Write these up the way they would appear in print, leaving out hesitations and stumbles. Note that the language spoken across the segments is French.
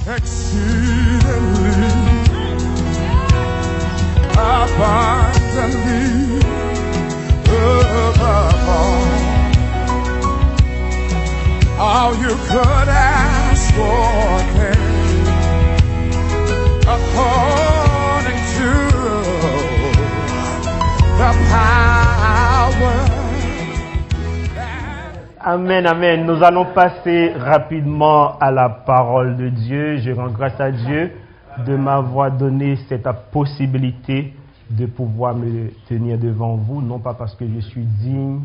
exceedingly, abundantly, above all you could ask or think, according to the power. Amen, amen. Nous allons passer rapidement à la parole de Dieu. Je rends grâce à Dieu de m'avoir donné cette possibilité de pouvoir me tenir devant vous, non pas parce que je suis digne,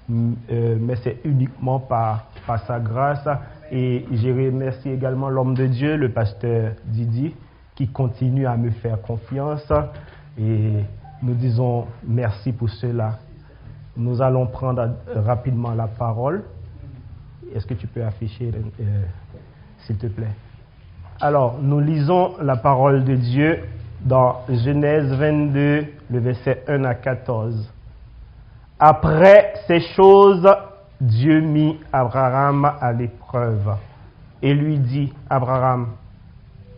mais c'est uniquement par sa grâce. Et je remercie également l'homme de Dieu, le pasteur Didi, qui continue à me faire confiance. Et nous disons merci pour cela. Nous allons prendre rapidement la parole. Est-ce que tu peux afficher, s'il te plaît? Alors, nous lisons la parole de Dieu dans Genèse 22, le verset 1 à 14. Après ces choses, Dieu mit Abraham à l'épreuve et lui dit, Abraham,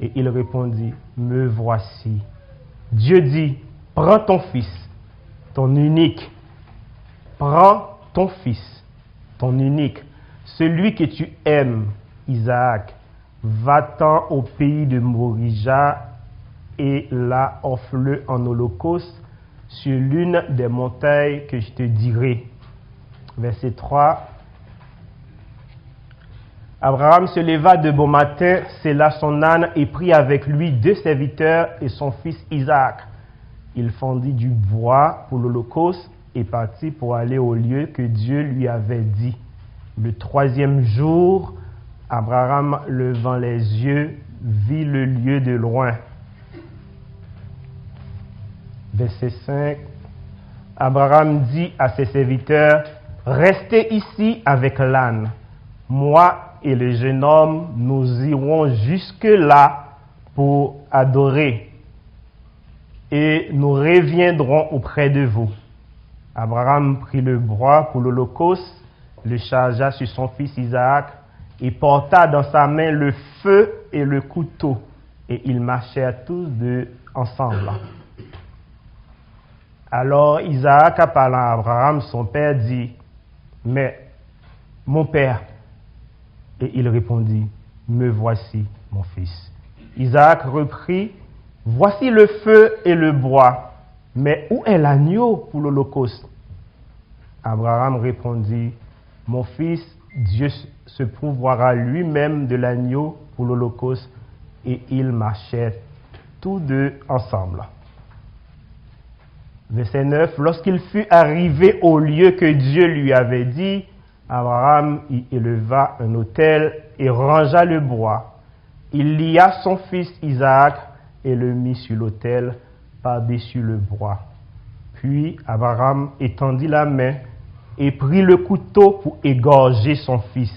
et il répondit, me voici. Dieu dit, prends ton fils, ton unique. Prends ton fils, ton unique, celui que tu aimes, Isaac, va-t'en au pays de Morija et là offre-le en holocauste sur l'une des montagnes que je te dirai. Verset 3. Abraham se leva de bon matin, sella son âne et prit avec lui 2 serviteurs et son fils Isaac. Il fendit du bois pour l'holocauste et partit pour aller au lieu que Dieu lui avait dit. Le 3e jour, Abraham, levant les yeux, vit le lieu de loin. Verset 5. Abraham dit à ses serviteurs, « Restez ici avec l'âne. Moi et le jeune homme, nous irons jusque-là pour adorer, et nous reviendrons auprès de vous. » Abraham prit le bois pour l'holocauste, le chargea sur son fils Isaac et porta dans sa main le feu et le couteau. Et ils marchèrent tous deux ensemble. Alors Isaac, appelant Abraham, son père, dit, « Mais, mon père ?» Et il répondit, « Me voici, mon fils. » Isaac reprit, « Voici le feu et le bois. Mais où est l'agneau pour l'holocauste? » Abraham répondit, « Mon fils, Dieu se pourvoira lui-même de l'agneau pour l'holocauste. » Et ils marchaient tous deux ensemble. Verset 9. Lorsqu'il fut arrivé au lieu que Dieu lui avait dit, Abraham y éleva un autel et rangea le bois. Il lia son fils Isaac et le mit sur l'autel par-dessus le bois. Puis Abraham étendit la main et prit le couteau pour égorger son fils.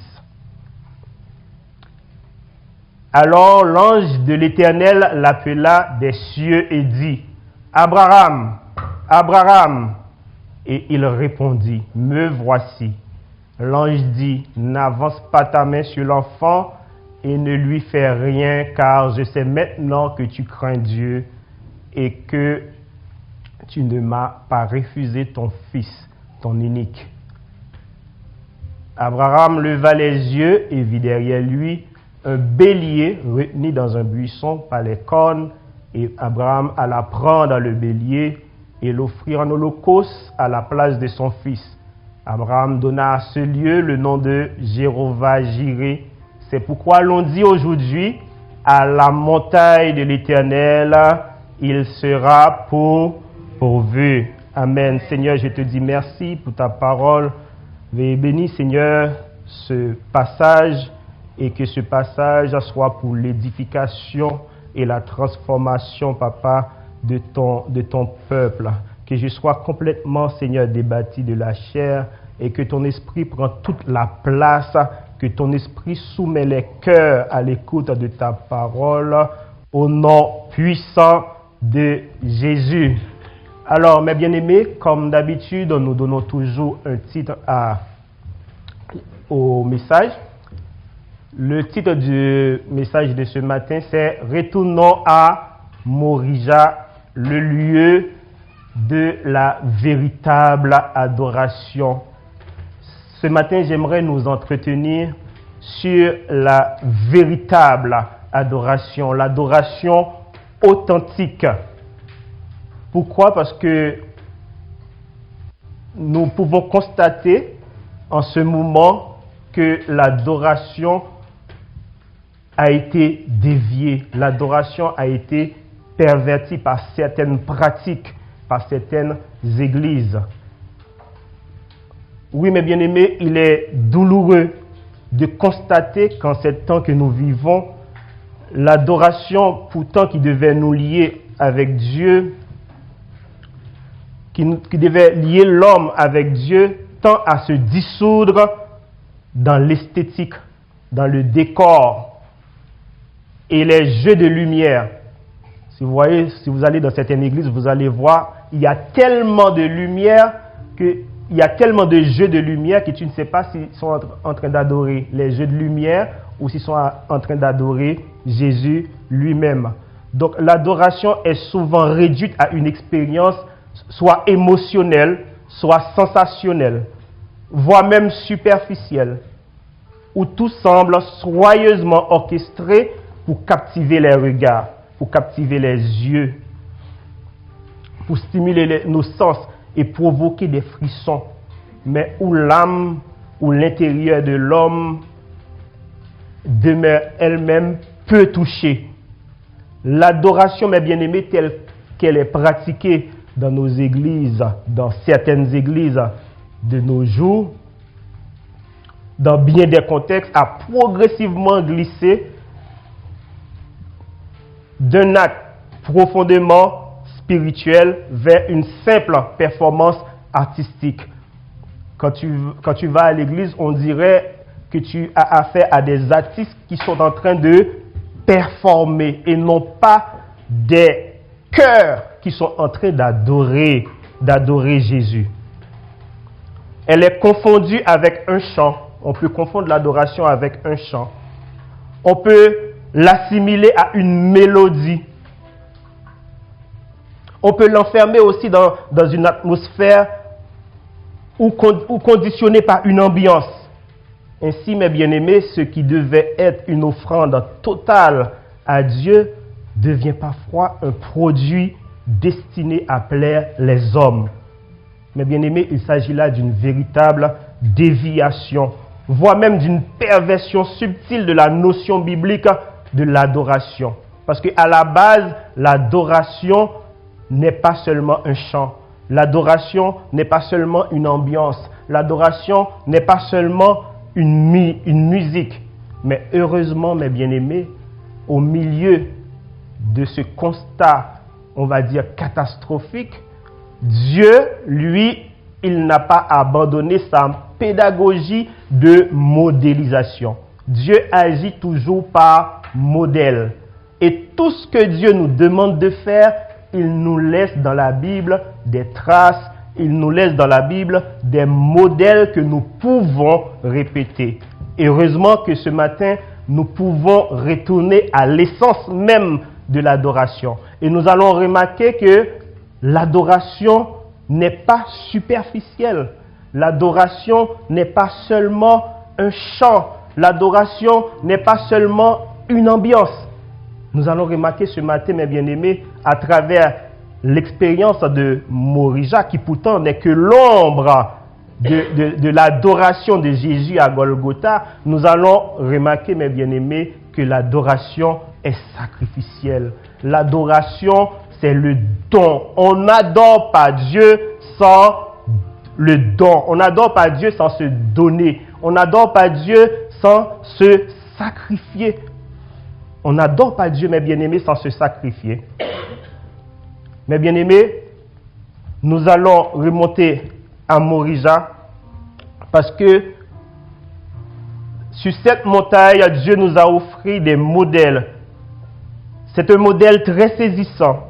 Alors l'ange de l'Éternel l'appela des cieux et dit, « Abraham, Abraham !» Et il répondit, « Me voici. » L'ange dit, « N'avance pas ta main sur l'enfant et ne lui fais rien, car je sais maintenant que tu crains Dieu et que tu ne m'as pas refusé ton fils, ton unique. » Abraham leva les yeux et vit derrière lui un bélier retenu dans un buisson par les cornes, et Abraham alla prendre le bélier et l'offrir en holocauste à la place de son fils. Abraham donna à ce lieu le nom de Jéhovah-Jireh. C'est pourquoi l'on dit aujourd'hui, à la montagne de l'Éternel, il sera pourvu. Amen. Seigneur, je te dis merci pour ta parole. Veuillez bénir, Seigneur, ce passage et que ce passage soit pour l'édification et la transformation, Papa, de ton peuple. Que je sois complètement, Seigneur, débattu de la chair et que ton esprit prend toute la place, que ton esprit soumet les cœurs à l'écoute de ta parole, au nom puissant de Jésus. Alors, mes bien-aimés, comme d'habitude, nous donnons toujours un titre au message. Le titre du message de ce matin, c'est « Retournons à Morija, le lieu de la véritable adoration ». Ce matin, j'aimerais nous entretenir sur la véritable adoration, l'adoration authentique. Pourquoi? Parce que nous pouvons constater en ce moment que l'adoration a été déviée, l'adoration a été pervertie par certaines pratiques, par certaines églises. Oui, mes bien-aimés, il est douloureux de constater qu'en ces temps que nous vivons, l'adoration, pourtant qui devait nous lier avec Dieu, qui devait lier l'homme avec Dieu, tend à se dissoudre dans l'esthétique, dans le décor et les jeux de lumière. Si vous voyez, si vous allez dans certaines églises, vous allez voir, il y a tellement de lumière il y a tellement de jeux de lumière que tu ne sais pas s'ils sont en train d'adorer les jeux de lumière ou s'ils sont en train d'adorer Jésus lui-même. Donc l'adoration est souvent réduite à une expérience soit émotionnelle, soit sensationnelle, voire même superficielle, où tout semble soigneusement orchestré pour captiver les regards, pour captiver les yeux, pour stimuler nos sens et provoquer des frissons, mais où l'âme, où l'intérieur de l'homme demeure elle-même peu touchée. L'adoration, mes bien-aimés, telle qu'elle est pratiquée dans nos églises, dans certaines églises de nos jours, dans bien des contextes, a progressivement glissé d'un acte profondément spirituel vers une simple performance artistique. Quand tu vas à l'église, on dirait que tu as affaire à des artistes qui sont en train de performer et non pas des cœurs qui sont en train d'adorer Jésus. Elle est confondue avec un chant. On peut confondre l'adoration avec un chant. On peut l'assimiler à une mélodie. On peut l'enfermer aussi dans une atmosphère ou conditionné par une ambiance. Ainsi, mes bien-aimés, ce qui devait être une offrande totale à Dieu devient parfois un produit destiné à plaire les hommes. Mes bien-aimés, il s'agit là d'une véritable déviation, voire même d'une perversion subtile de la notion biblique de l'adoration. Parce qu'à la base, l'adoration n'est pas seulement un chant. L'adoration n'est pas seulement une ambiance. L'adoration n'est pas seulement une musique. Mais heureusement, mes bien-aimés, au milieu de ce constat, on va dire catastrophique, Dieu, lui, il n'a pas abandonné sa pédagogie de modélisation. Dieu agit toujours par modèle. Et tout ce que Dieu nous demande de faire, il nous laisse dans la Bible des traces, il nous laisse dans la Bible des modèles que nous pouvons répéter. Et heureusement que ce matin, nous pouvons retourner à l'essence même de l'adoration. Et nous allons remarquer que l'adoration n'est pas superficielle. L'adoration n'est pas seulement un chant. L'adoration n'est pas seulement une ambiance. Nous allons remarquer ce matin, mes bien-aimés, à travers l'expérience de Morija, qui pourtant n'est que l'ombre de l'adoration de Jésus à Golgotha, nous allons remarquer, mes bien-aimés, que l'adoration est sacrificielle. L'adoration, c'est le don. On n'adore pas Dieu sans le don. On n'adore pas Dieu sans se donner. On n'adore pas Dieu sans se sacrifier. On n'adore pas Dieu, mes bien-aimés, sans se sacrifier. Mes bien-aimés, nous allons remonter à Morija parce que sur cette montagne, Dieu nous a offert des modèles. C'est un modèle très saisissant.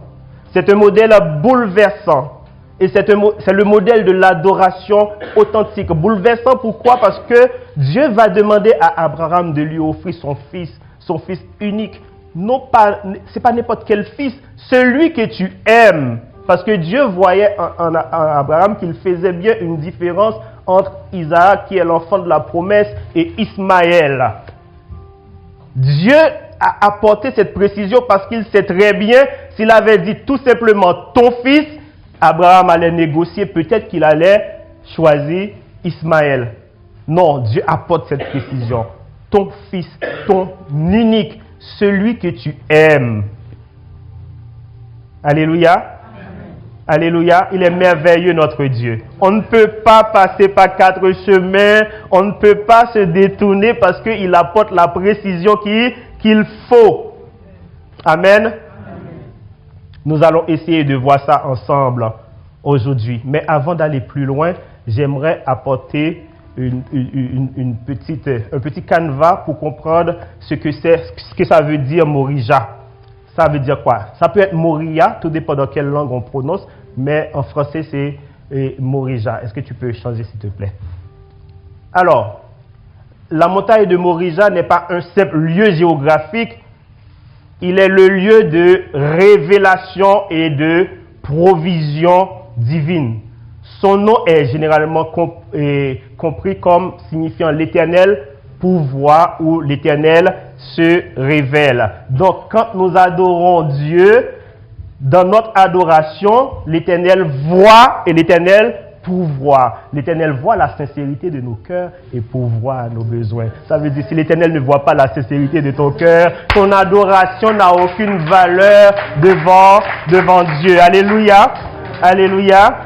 C'est un modèle bouleversant. Et c'est le modèle de l'adoration authentique. Bouleversant, pourquoi? Parce que Dieu va demander à Abraham de lui offrir son fils unique. Non pas, c'est pas n'importe quel fils, celui que tu aimes. Parce que Dieu voyait en Abraham qu'il faisait bien une différence entre Isaac, qui est l'enfant de la promesse, et Ismaël. Dieu a apporté cette précision parce qu'il sait très bien, s'il avait dit tout simplement ton fils, Abraham allait négocier, peut-être qu'il allait choisir Ismaël. Non, Dieu apporte cette précision. Ton fils, ton unique, celui que tu aimes. Alléluia. Alléluia, il est merveilleux notre Dieu. On ne peut pas passer par 4 chemins, on ne peut pas se détourner parce qu'il apporte la précision qu'il faut. Amen. Nous allons essayer de voir ça ensemble aujourd'hui. Mais avant d'aller plus loin, j'aimerais apporter un petit canevas pour comprendre ce que ça veut dire Morija. Ça veut dire quoi? Ça peut être Moria, tout dépend dans quelle langue on prononce, mais en français c'est Morija. Est-ce que tu peux changer s'il te plaît? Alors, la montagne de Morija n'est pas un simple lieu géographique, il est le lieu de révélation et de provision divine. Son nom est généralement compris comme signifiant l'Éternel pouvoir ou l'Éternel se révèle. Donc, quand nous adorons Dieu, dans notre adoration, l'Éternel voit et l'Éternel pourvoit. L'Éternel voit la sincérité de nos cœurs et pourvoit à nos besoins. Ça veut dire, si l'Éternel ne voit pas la sincérité de ton cœur, ton adoration n'a aucune valeur devant Dieu. Alléluia. Alléluia.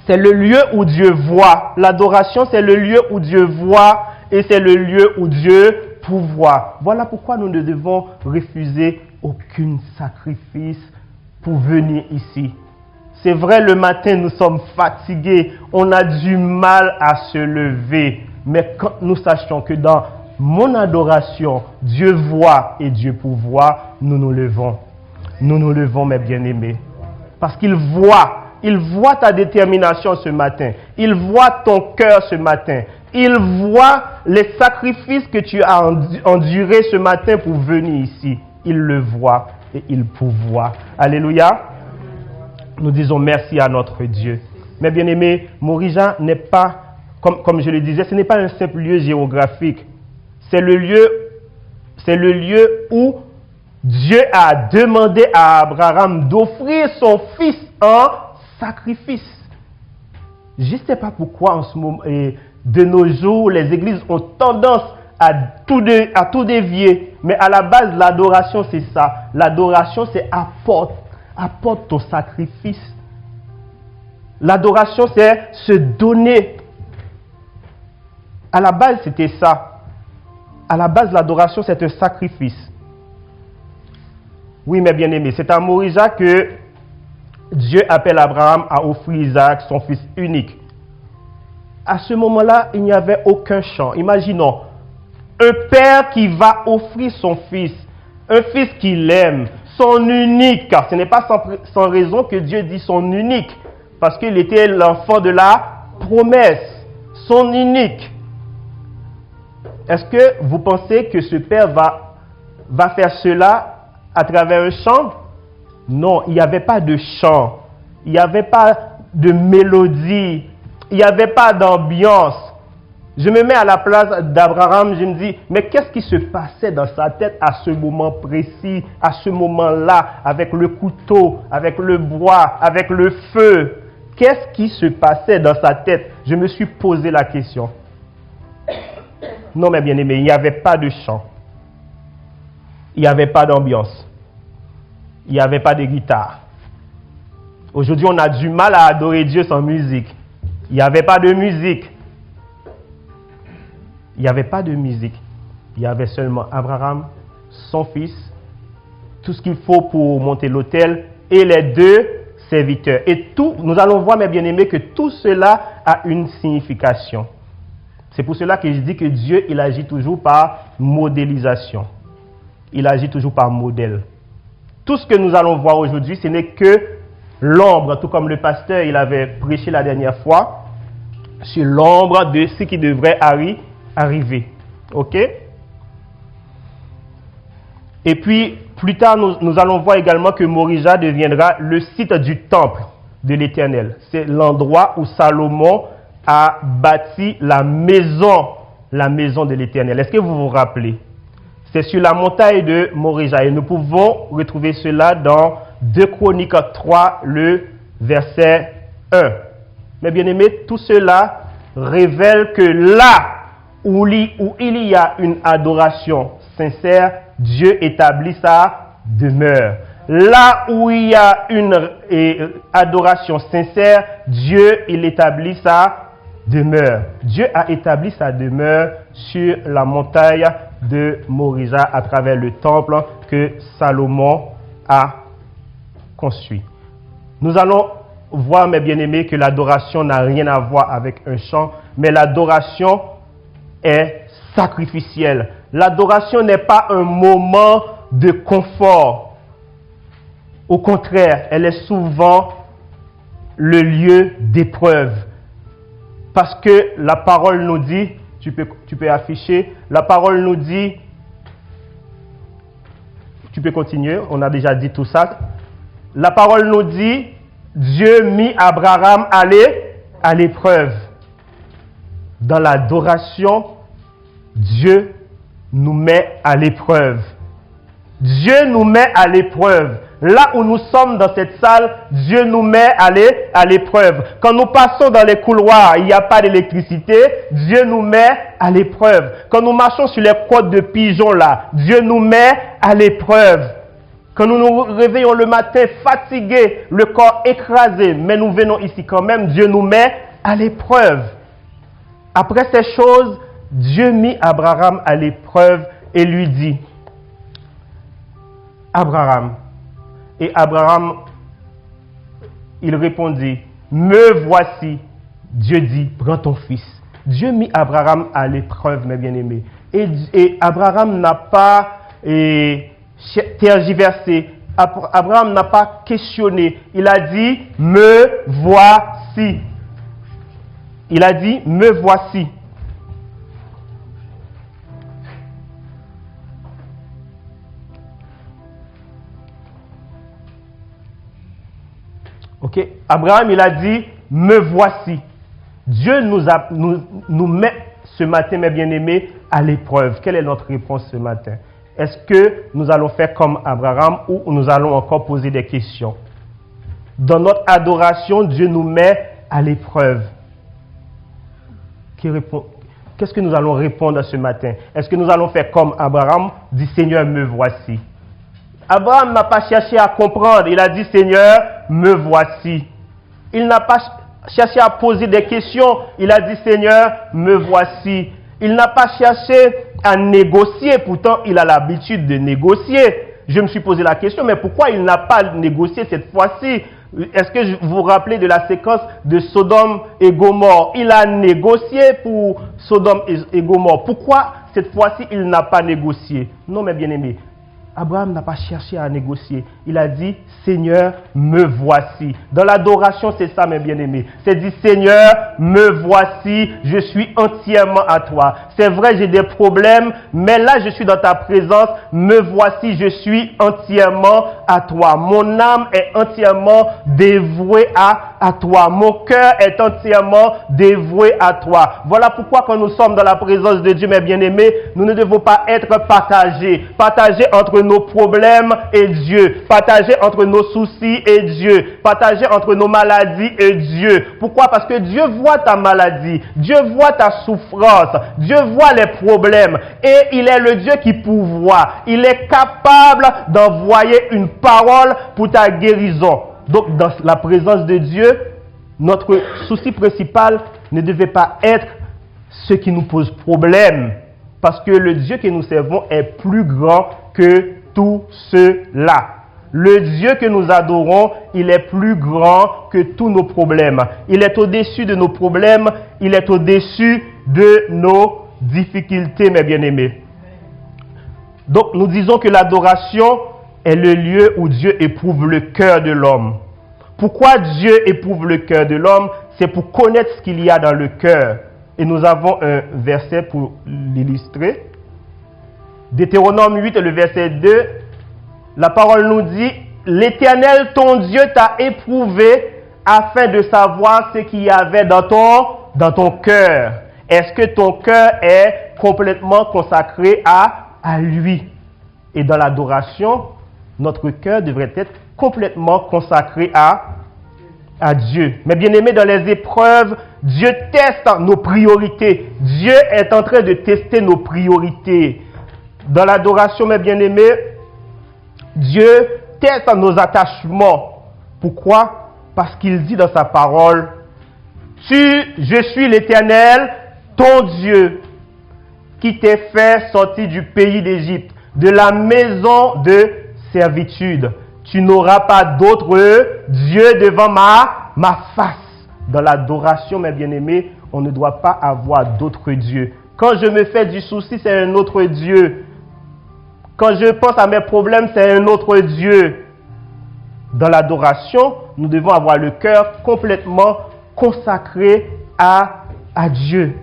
C'est le lieu où Dieu voit. L'adoration, c'est le lieu où Dieu voit et c'est le lieu où Dieu pourvoit. Voilà pourquoi nous ne devons refuser aucun sacrifice pour venir ici. C'est vrai, le matin, nous sommes fatigués, on a du mal à se lever. Mais quand nous sachons que dans mon adoration, Dieu voit et Dieu pourvoit, nous nous levons. Nous nous levons, mes bien-aimés. Parce qu'il voit ta détermination ce matin. Il voit ton cœur ce matin. Il voit les sacrifices que tu as endurés ce matin pour venir ici. Il le voit et il pourvoit. Alléluia. Nous disons merci à notre Dieu. Mais bien aimés, Morija n'est pas, comme je le disais, ce n'est pas un simple lieu géographique. C'est le lieu où Dieu a demandé à Abraham d'offrir son fils en sacrifice. Je ne sais pas pourquoi en ce moment, de nos jours, les églises ont tendance à tout dévier. Mais à la base, l'adoration, c'est ça. L'adoration, c'est apporte ton sacrifice. L'adoration, c'est se donner. À la base, c'était ça. À la base, l'adoration, c'est un sacrifice. Oui, mes bien-aimés, c'est à Morija que Dieu appelle Abraham à offrir Isaac, son fils unique. À ce moment-là, il n'y avait aucun chant. Imaginons, un père qui va offrir son fils, un fils qu'il aime, son unique, car ce n'est pas sans raison que Dieu dit son unique, parce qu'il était l'enfant de la promesse, son unique. Est-ce que vous pensez que ce père va faire cela à travers un chant? Non, il n'y avait pas de chant, il n'y avait pas de mélodie, il n'y avait pas d'ambiance. Je me mets à la place d'Abraham, je me dis, mais qu'est-ce qui se passait dans sa tête à ce moment précis, à ce moment-là, avec le couteau, avec le bois, avec le feu? Qu'est-ce qui se passait dans sa tête? Je me suis posé la question. Non, mes bien-aimés, il n'y avait pas de chant. Il n'y avait pas d'ambiance. Il n'y avait pas de guitare. Aujourd'hui, on a du mal à adorer Dieu sans musique. Il n'y avait pas de musique. Il n'y avait pas de musique. Il y avait seulement Abraham, son fils, tout ce qu'il faut pour monter l'autel et les 2 serviteurs. Et tout, nous allons voir, mes bien-aimés, que tout cela a une signification. C'est pour cela que je dis que Dieu, il agit toujours par modélisation. Il agit toujours par modèle. Tout ce que nous allons voir aujourd'hui, ce n'est que l'ombre, tout comme le pasteur, il avait prêché la dernière fois, sur l'ombre de ce qui devrait arriver. OK? Et puis, plus tard, nous allons voir également que Morija deviendra le site du temple de l'Éternel. C'est l'endroit où Salomon a bâti la maison de l'Éternel. Est-ce que vous vous rappelez? C'est sur la montagne de Morija. Et nous pouvons retrouver cela dans 2 Chroniques 3, le verset 1. Mais bien aimés, tout cela révèle que là où il y a une adoration sincère, Dieu établit sa demeure. Là où il y a une adoration sincère, Dieu, il établit sa demeure. Dieu a établi sa demeure sur la montagne de Morija à travers le temple que Salomon a construit. Nous allons voir, mes bien-aimés, que l'adoration n'a rien à voir avec un chant, mais l'adoration est sacrificielle. L'adoration n'est pas un moment de confort. Au contraire, elle est souvent le lieu d'épreuve. Parce que la parole nous dit, tu peux afficher, la parole nous dit, tu peux continuer, on a déjà dit tout ça. La parole nous dit, Dieu mit Abraham à l'épreuve. Dans l'adoration, Dieu nous met à l'épreuve. Dieu nous met à l'épreuve. Là où nous sommes dans cette salle, Dieu nous met à l'épreuve. Quand nous passons dans les couloirs, il n'y a pas d'électricité, Dieu nous met à l'épreuve. Quand nous marchons sur les côtes de pigeons là, Dieu nous met à l'épreuve. Quand nous nous réveillons le matin fatigués, le corps écrasé, mais nous venons ici quand même, Dieu nous met à l'épreuve. Après ces choses, Dieu mit Abraham à l'épreuve et lui dit, Abraham. Et Abraham, il répondit, me voici. Dieu dit, prends ton fils. Dieu mit Abraham à l'épreuve, mes bien-aimés. Et Abraham n'a pas tergiversé. Abraham n'a pas questionné. Il a dit, me voici. Il a dit, me voici. Ok, Abraham, il a dit, me voici. Dieu nous met ce matin, mes bien-aimés, à l'épreuve. Quelle est notre réponse ce matin? Est-ce que nous allons faire comme Abraham ou nous allons encore poser des questions? Dans notre adoration, Dieu nous met à l'épreuve. Qu'est-ce que nous allons répondre ce matin? Est-ce que nous allons faire comme Abraham, dit Seigneur, me voici? Abraham n'a pas cherché à comprendre, il a dit Seigneur, me voici. Il n'a pas cherché à poser des questions, il a dit Seigneur, me voici. Il n'a pas cherché à négocier, pourtant il a l'habitude de négocier. Je me suis posé la question, mais pourquoi il n'a pas négocié cette fois-ci? Est-ce que vous vous rappelez de la séquence de Sodome et Gomorrhe? Il a négocié pour Sodome et Gomorrhe. Pourquoi cette fois-ci il n'a pas négocié? Non, mes bien-aimés, Abraham n'a pas cherché à négocier. Il a dit, Seigneur, me voici. Dans l'adoration, c'est ça, mes bien-aimés. C'est dit, Seigneur, me voici, je suis entièrement à toi. C'est vrai, j'ai des problèmes, mais là, je suis dans ta présence. Me voici, je suis entièrement à toi. Mon âme est entièrement dévouée à toi. Mon cœur est entièrement dévoué à toi. Voilà pourquoi quand nous sommes dans la présence de Dieu, mes bien-aimés, nous ne devons pas être partagés. Partagés entre nos problèmes et Dieu. Partagés entre nos soucis et Dieu. Partagés entre nos maladies et Dieu. Pourquoi? Parce que Dieu voit ta maladie. Dieu voit ta souffrance. Dieu voit les problèmes. Et il est le Dieu qui pourvoit. Il est capable d'envoyer une parole pour ta guérison. Donc, dans la présence de Dieu, notre souci principal ne devait pas être ce qui nous pose problème. Parce que le Dieu que nous servons est plus grand que tout cela. Le Dieu que nous adorons, il est plus grand que tous nos problèmes. Il est au-dessus de nos problèmes, il est au-dessus de nos difficultés, mes bien-aimés. Donc, nous disons que l'adoration est le lieu où Dieu éprouve le cœur de l'homme. Pourquoi Dieu éprouve le cœur de l'homme? C'est pour connaître ce qu'il y a dans le cœur. Et nous avons un verset pour l'illustrer. Deutéronome 8, le verset 2, la parole nous dit, « L'Éternel, ton Dieu, t'a éprouvé afin de savoir ce qu'il y avait dans ton cœur. Est-ce que ton cœur est complètement consacré à lui? » Et dans l'adoration, notre cœur devrait être complètement consacré à Dieu. Mais bien aimé, dans les épreuves, Dieu teste nos priorités. Dieu est en train de tester nos priorités. Dans l'adoration, mes bien-aimés, Dieu teste nos attachements. Pourquoi? Parce qu'il dit dans sa parole, « Je suis l'Éternel, ton Dieu, qui t'ai fait sortir du pays d'Égypte, de la maison de servitude. Tu n'auras pas d'autre Dieu devant ma face. » Dans l'adoration, mes bien-aimés, on ne doit pas avoir d'autres dieux. Quand je me fais du souci, c'est un autre Dieu. Quand je pense à mes problèmes, c'est un autre Dieu. Dans l'adoration, nous devons avoir le cœur complètement consacré à Dieu.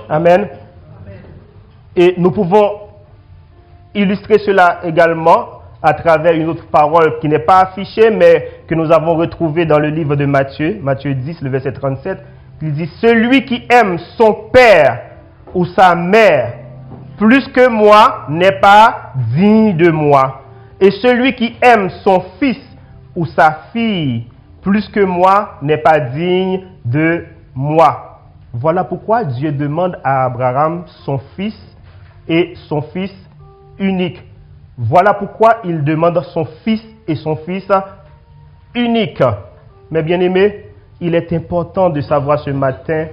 Amen. Et nous pouvons illustrer cela également à travers une autre parole qui n'est pas affichée, mais que nous avons retrouvée dans le livre de Matthieu, Matthieu 10, le verset 37. Il dit, « Celui qui aime son père ou sa mère plus que moi n'est pas digne de moi. Et celui qui aime son fils ou sa fille plus que moi n'est pas digne de moi. » Voilà pourquoi Dieu demande à Abraham son fils et son fils unique. Voilà pourquoi il demande son fils et son fils unique. Mes bien-aimés, il est important de savoir ce matin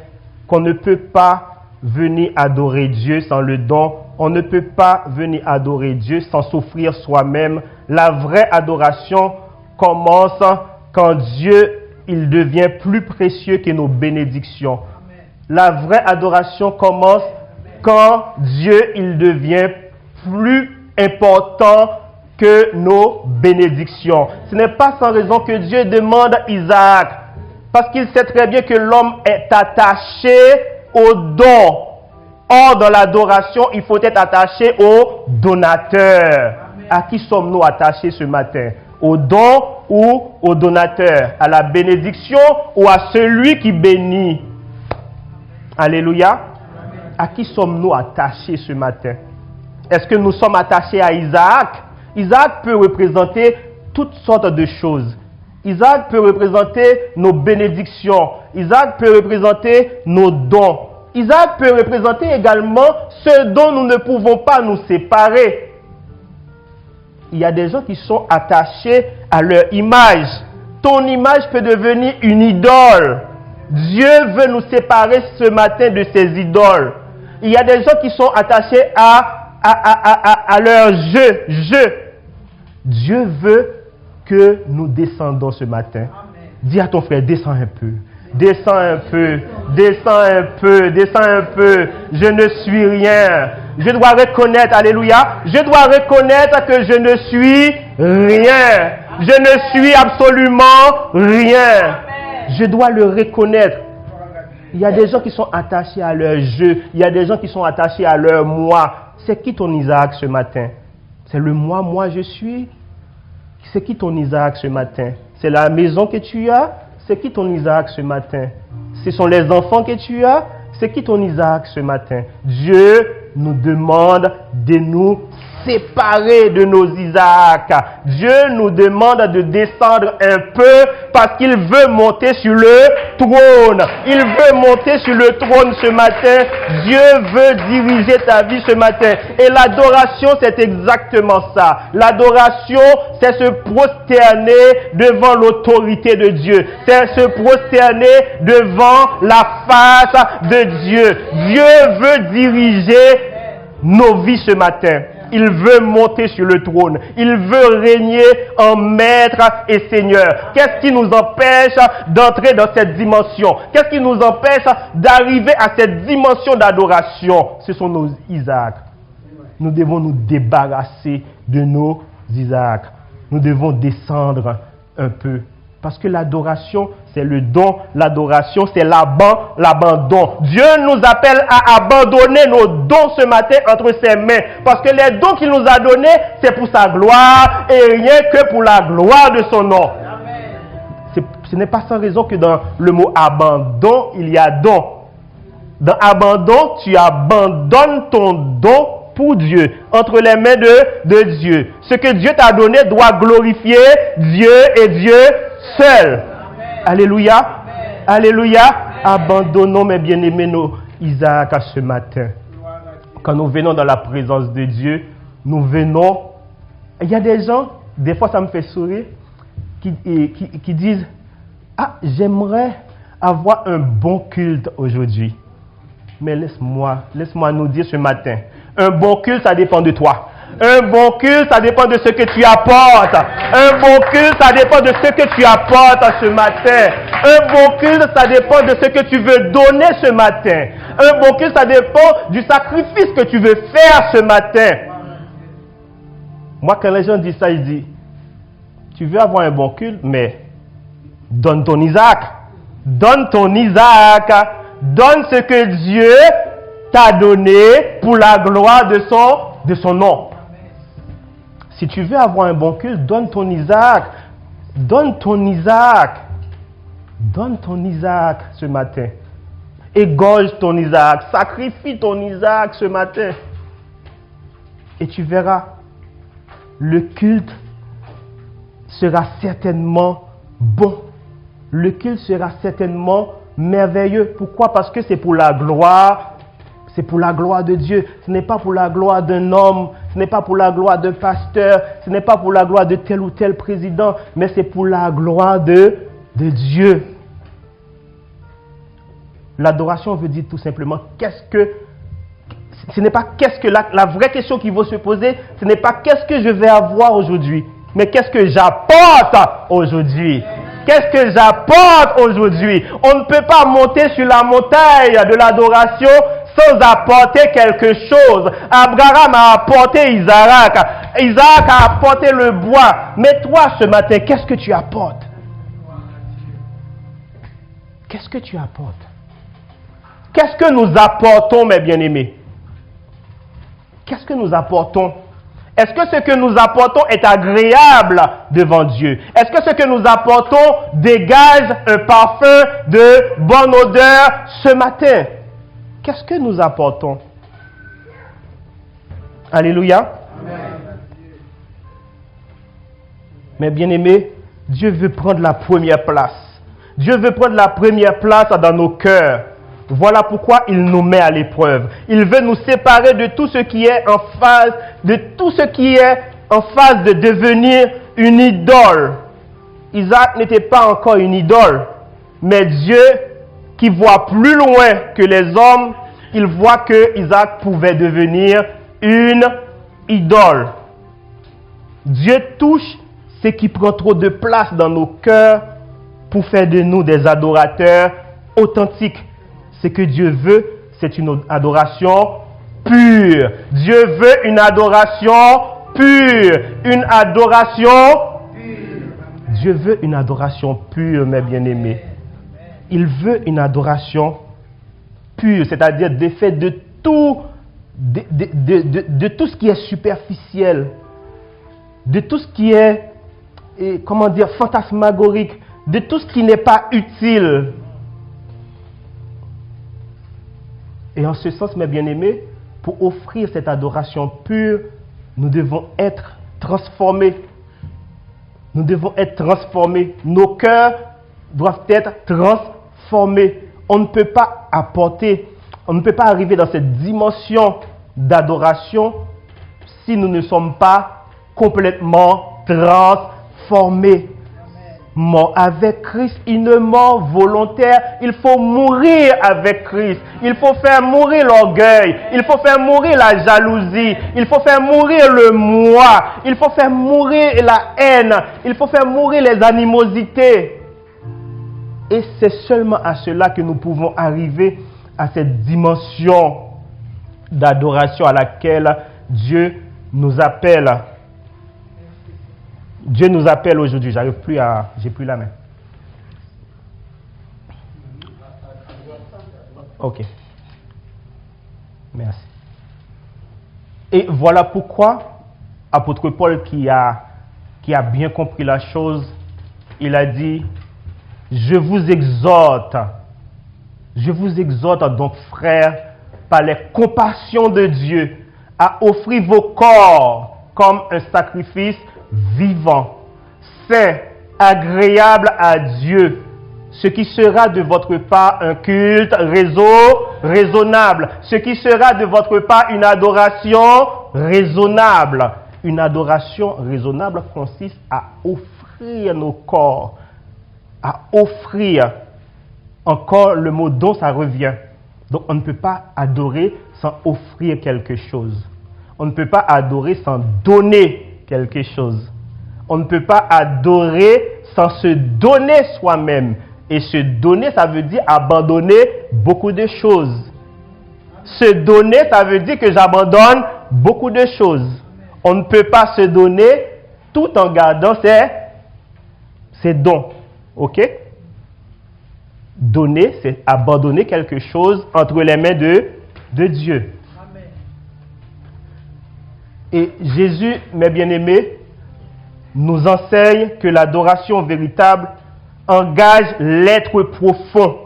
qu'on ne peut pas venir adorer Dieu sans le don. On ne peut pas venir adorer Dieu sans s'offrir soi-même. La vraie adoration commence quand Dieu, il devient plus précieux que nos bénédictions. La vraie adoration commence quand Dieu, il devient plus important que nos bénédictions. Ce n'est pas sans raison que Dieu demande à Isaac, parce qu'il sait très bien que l'homme est attaché au don. Or, dans l'adoration, il faut être attaché au donateur. À qui sommes-nous attachés ce matin? Au don ou au donateur? À la bénédiction ou à celui qui bénit? Alléluia. À qui sommes-nous attachés ce matin? Est-ce que nous sommes attachés à Isaac? Isaac peut représenter toutes sortes de choses. Isaac peut représenter nos bénédictions. Isaac peut représenter nos dons. Isaac peut représenter également ce dont nous ne pouvons pas nous séparer. Il y a des gens qui sont attachés à leur image. Ton image peut devenir une idole. Dieu veut nous séparer ce matin de ces idoles. Il y a des gens qui sont attachés à leur jeu. Dieu veut que nous descendons ce matin. Dis à ton frère, descends un peu. Descends un peu, descends un peu, descends un peu. Je ne suis rien. Je dois reconnaître, alléluia, je dois reconnaître que je ne suis rien. Je ne suis absolument rien. Je dois le reconnaître. Il y a des gens qui sont attachés à leur jeu. Il y a des gens qui sont attachés à leur moi. C'est qui ton Isaac ce matin? C'est le moi je suis? C'est qui ton Isaac ce matin? C'est la maison que tu as? C'est qui ton Isaac ce matin? Ce sont les enfants que tu as? C'est qui ton Isaac ce matin? Dieu nous demande de nous séparer de nos Isaacs. Dieu nous demande de descendre un peu parce qu'il veut monter sur le trône. Il veut monter sur le trône ce matin. Dieu veut diriger ta vie ce matin. Et l'adoration, c'est exactement ça. L'adoration, c'est se prosterner devant l'autorité de Dieu. C'est se prosterner devant la face de Dieu. Dieu veut diriger nos vies ce matin. Il veut monter sur le trône. Il veut régner en maître et seigneur. Qu'est-ce qui nous empêche d'entrer dans cette dimension? Qu'est-ce qui nous empêche d'arriver à cette dimension d'adoration? Ce sont nos Isaacs. nous devons nous débarrasser de nos Isaac. Nous devons descendre un peu. Parce que l'adoration, c'est le don. L'adoration, c'est l'abandon. Dieu nous appelle à abandonner nos dons ce matin entre ses mains. Parce que les dons qu'il nous a donnés, c'est pour sa gloire et rien que pour la gloire de son nom. Ce n'est pas sans raison que dans le mot abandon, il y a don. Dans abandon, tu abandonnes ton don pour Dieu, entre les mains de Dieu. Ce que Dieu t'a donné doit glorifier Dieu et Dieu seul. Amen. Alléluia. Amen. Alléluia. Amen. Abandonnons, mes bien-aimés, nos Isaac à ce matin. Quand nous venons dans la présence de Dieu, nous venons. Il y a des gens, des fois ça me fait sourire, qui disent « Ah, j'aimerais avoir un bon culte aujourd'hui. » Mais laisse-moi nous dire ce matin, un bon culte, ça dépend de toi. Un bon culte, ça dépend de ce que tu apportes. Un bon culte, ça dépend de ce que tu apportes ce matin. Un bon culte, ça dépend de ce que tu veux donner ce matin. Un bon culte, ça dépend du sacrifice que tu veux faire ce matin. Moi, quand les gens disent ça, ils disent, tu veux avoir un bon culte, mais donne ton Isaac. Donne ton Isaac. Donne ce que Dieu t'a donné pour la gloire de son nom. Si tu veux avoir un bon culte, donne ton Isaac. Donne ton Isaac. Donne ton Isaac ce matin. Égorge ton Isaac. Sacrifie ton Isaac ce matin. Et tu verras, le culte sera certainement bon. Le culte sera certainement merveilleux. Pourquoi? Parce que c'est pour la gloire. C'est pour la gloire de Dieu. Ce n'est pas pour la gloire d'un homme. Ce n'est pas pour la gloire d'un pasteur. Ce n'est pas pour la gloire de tel ou tel président. Mais c'est pour la gloire de Dieu. L'adoration veut dire tout simplement qu'est-ce que... Ce n'est pas qu'est-ce que... La vraie question qu'il faut se poser, ce n'est pas qu'est-ce que je vais avoir aujourd'hui. Mais qu'est-ce que j'apporte aujourd'hui? Qu'est-ce que j'apporte aujourd'hui? On ne peut pas monter sur la montagne de l'adoration sans apporter quelque chose. Abraham a apporté Isaac. Isaac a apporté le bois. Mais toi, ce matin, qu'est-ce que tu apportes? Qu'est-ce que tu apportes? Qu'est-ce que nous apportons, mes bien-aimés? Qu'est-ce que nous apportons? Est-ce que ce que nous apportons est agréable devant Dieu? Est-ce que ce que nous apportons dégage un parfum de bonne odeur ce matin? Qu'est-ce que nous apportons? Alléluia. Amen. Mais bien aimé, Dieu veut prendre la première place. Dieu veut prendre la première place dans nos cœurs. Voilà pourquoi il nous met à l'épreuve. Il veut nous séparer de tout ce qui est en phase, de devenir une idole. Isaac n'était pas encore une idole, mais Dieu, qui voit plus loin que les hommes, il voit que Isaac pouvait devenir une idole. Dieu touche ce qui prend trop de place dans nos cœurs pour faire de nous des adorateurs authentiques. Ce que Dieu veut, c'est une adoration pure. Dieu veut une adoration pure. Une adoration pure. Dieu veut une adoration pure, mes bien-aimés. Il veut une adoration pure, c'est-à-dire défaite de tout, de tout ce qui est superficiel, de tout ce qui est, fantasmagorique, de tout ce qui n'est pas utile. Et en ce sens, mes bien-aimés, pour offrir cette adoration pure, nous devons être transformés. Nous devons être transformés. Nos cœurs doivent être transformés. On ne peut pas arriver dans cette dimension d'adoration si nous ne sommes pas complètement transformés. Mort avec Christ, une mort volontaire. Il faut mourir avec Christ. Il faut faire mourir l'orgueil. Il faut faire mourir la jalousie. Il faut faire mourir le moi. Il faut faire mourir la haine. Il faut faire mourir les animosités. Et c'est seulement à cela que nous pouvons arriver à cette dimension d'adoration à laquelle Dieu nous appelle. Dieu nous appelle aujourd'hui. J'ai plus la main. Ok. Merci. Et voilà pourquoi apôtre Paul qui a bien compris la chose, il a dit, je vous exhorte donc frères, par les compassions de Dieu, à offrir vos corps comme un sacrifice vivant, saint, agréable à Dieu, ce qui sera de votre part un culte raisonnable, ce qui sera de votre part une adoration raisonnable. Une adoration raisonnable consiste à offrir nos corps, à offrir. Encore le mot don, ça revient. Donc on ne peut pas adorer sans offrir quelque chose. On ne peut pas adorer sans donner quelque chose. On ne peut pas adorer sans se donner soi-même. Et se donner, ça veut dire abandonner beaucoup de choses. Se donner, ça veut dire que j'abandonne beaucoup de choses. On ne peut pas se donner tout en gardant ses dons. Ok? Donner, c'est abandonner quelque chose entre les mains de Dieu. Amen. Et Jésus, mes bien-aimés, nous enseigne que l'adoration véritable engage l'être profond.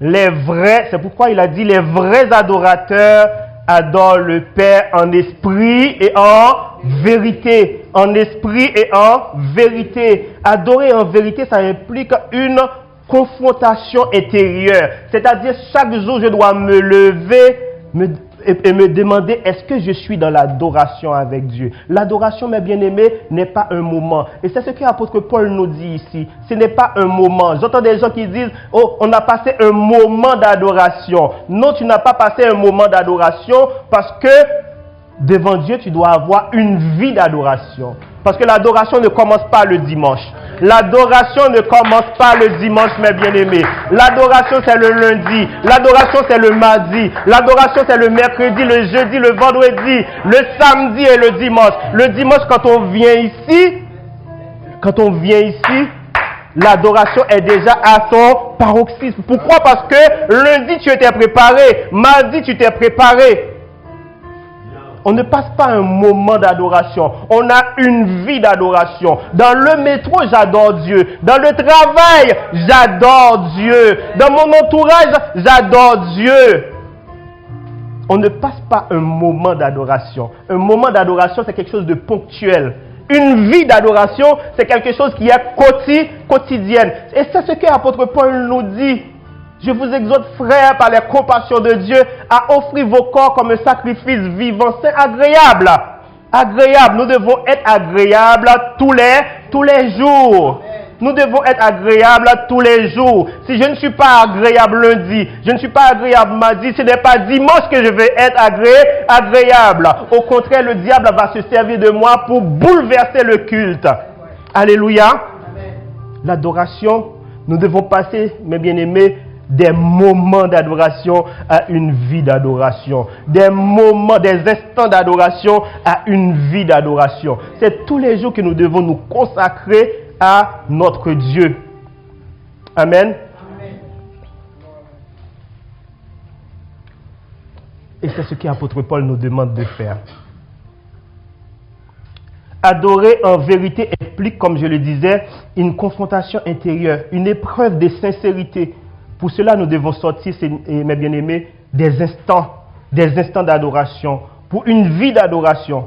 C'est pourquoi il a dit les vrais adorateurs adorent le Père en esprit et en vérité. En esprit et en vérité. Adorer en vérité, ça implique une confrontation intérieure. C'est-à-dire, chaque jour, je dois me lever et me demander, est-ce que je suis dans l'adoration avec Dieu? L'adoration, mes bien-aimés, n'est pas un moment. Et c'est ce que l'apôtre Paul nous dit ici. Ce n'est pas un moment. J'entends des gens qui disent, oh, on a passé un moment d'adoration. Non, tu n'as pas passé un moment d'adoration parce que devant Dieu, tu dois avoir une vie d'adoration. Parce que l'adoration ne commence pas le dimanche. L'adoration ne commence pas le dimanche, mes bien-aimés. L'adoration, c'est le lundi. L'adoration, c'est le mardi. L'adoration, c'est le mercredi, le jeudi, le vendredi, le samedi et le dimanche. Le dimanche, quand on vient ici, l'adoration est déjà à son paroxysme. Pourquoi? Parce que lundi, tu étais préparé. Mardi, tu t'es préparé. On ne passe pas un moment d'adoration. On a une vie d'adoration. Dans le métro, j'adore Dieu. Dans le travail, j'adore Dieu. Dans mon entourage, j'adore Dieu. On ne passe pas un moment d'adoration. Un moment d'adoration, c'est quelque chose de ponctuel. Une vie d'adoration, c'est quelque chose qui est quotidienne. Et c'est ce que l'apôtre Paul nous dit. Je vous exhorte, frères, par les compassions de Dieu, à offrir vos corps comme un sacrifice vivant, saint, agréable. Agréable. Nous devons être agréables tous les jours. Nous devons être agréables tous les jours. Si je ne suis pas agréable lundi, je ne suis pas agréable mardi, ce n'est pas dimanche que je vais être agréable. Au contraire, le diable va se servir de moi pour bouleverser le culte. Alléluia. L'adoration, nous devons passer, mes bien-aimés, des moments d'adoration à une vie d'adoration. Des moments, des instants d'adoration à une vie d'adoration. C'est tous les jours que nous devons nous consacrer à notre Dieu. Amen. Et c'est ce que l'apôtre Paul nous demande de faire. Adorer en vérité implique, comme je le disais, une confrontation intérieure, une épreuve de sincérité. Pour cela, nous devons sortir, mes bien-aimés, des instants d'adoration, pour une vie d'adoration.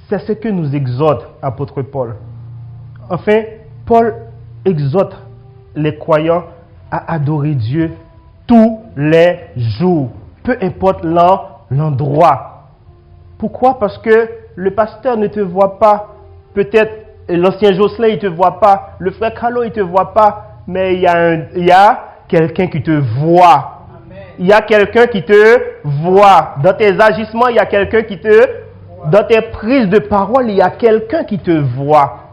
C'est ce que nous exhorte l'apôtre Paul. Enfin, Paul exhorte les croyants à adorer Dieu tous les jours, peu importe l'endroit. Pourquoi? Parce que le pasteur ne te voit pas, peut-être l'ancien Jocelyn il ne te voit pas, le frère Carlo il ne te voit pas, mais il y a quelqu'un qui te voit. Il y a quelqu'un qui te voit. Dans tes agissements, il y a quelqu'un qui te... Dans tes prises de parole, il y a quelqu'un qui te voit.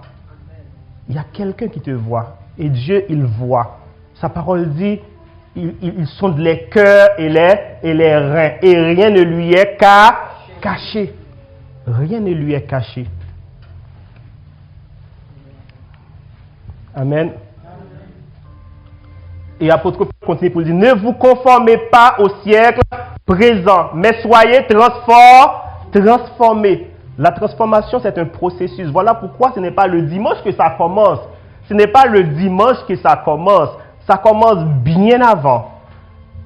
Il y a quelqu'un qui te voit. Et Dieu, il voit. Sa parole dit, il sonde les cœurs et les reins. Et rien ne lui est caché. rien ne lui est caché. Amen. Et apôtre continue pour dire, ne vous conformez pas au siècle présent, mais soyez transformés. La transformation, c'est un processus. Voilà pourquoi ce n'est pas le dimanche que ça commence. Ce n'est pas le dimanche que ça commence. Ça commence bien avant.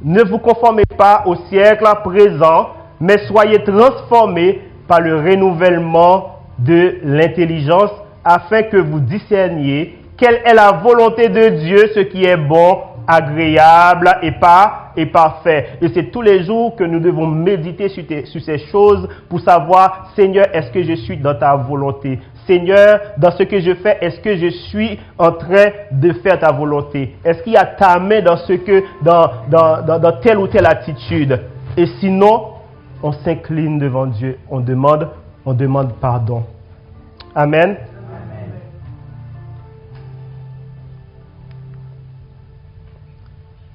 Ne vous conformez pas au siècle présent, mais soyez transformés par le renouvellement de l'intelligence, afin que vous discerniez quelle est la volonté de Dieu, ce qui est bon, agréable et parfait. Et c'est tous les jours que nous devons méditer sur ces choses pour savoir, Seigneur, est-ce que je suis dans ta volonté? Seigneur, dans ce que je fais, est-ce que je suis en train de faire ta volonté? Est-ce qu'il y a ta main dans telle ou telle attitude? Et sinon, on s'incline devant Dieu, on demande pardon. Amen.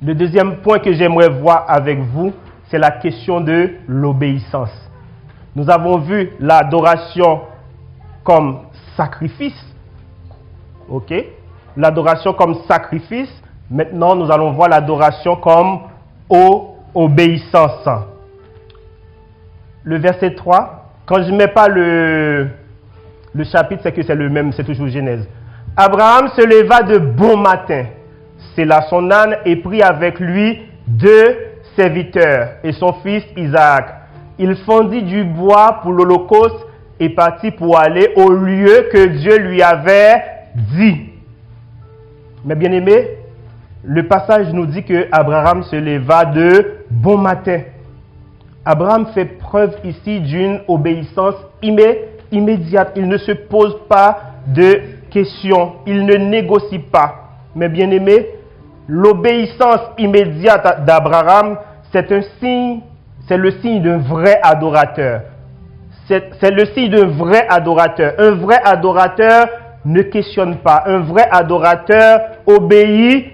Le deuxième point que j'aimerais voir avec vous, c'est la question de l'obéissance. Nous avons vu l'adoration comme sacrifice. Ok? L'adoration comme sacrifice. Maintenant, nous allons voir l'adoration comme obéissance. Le verset 3, quand je ne mets pas le chapitre, c'est que c'est le même, c'est toujours Genèse. Abraham se leva de bon matin, sella son âne et prit avec lui 2 serviteurs et son fils Isaac. Il fendit du bois pour l'holocauste et partit pour aller au lieu que Dieu lui avait dit. Mais bien aimé, le passage nous dit que Abraham se leva de bon matin. Abraham fait preuve ici d'une obéissance immédiate. Il ne se pose pas de questions. Il ne négocie pas. Mais bien aimé, l'obéissance immédiate d'Abraham, c'est le signe d'un vrai adorateur. C'est le signe d'un vrai adorateur. Un vrai adorateur ne questionne pas. Un vrai adorateur obéit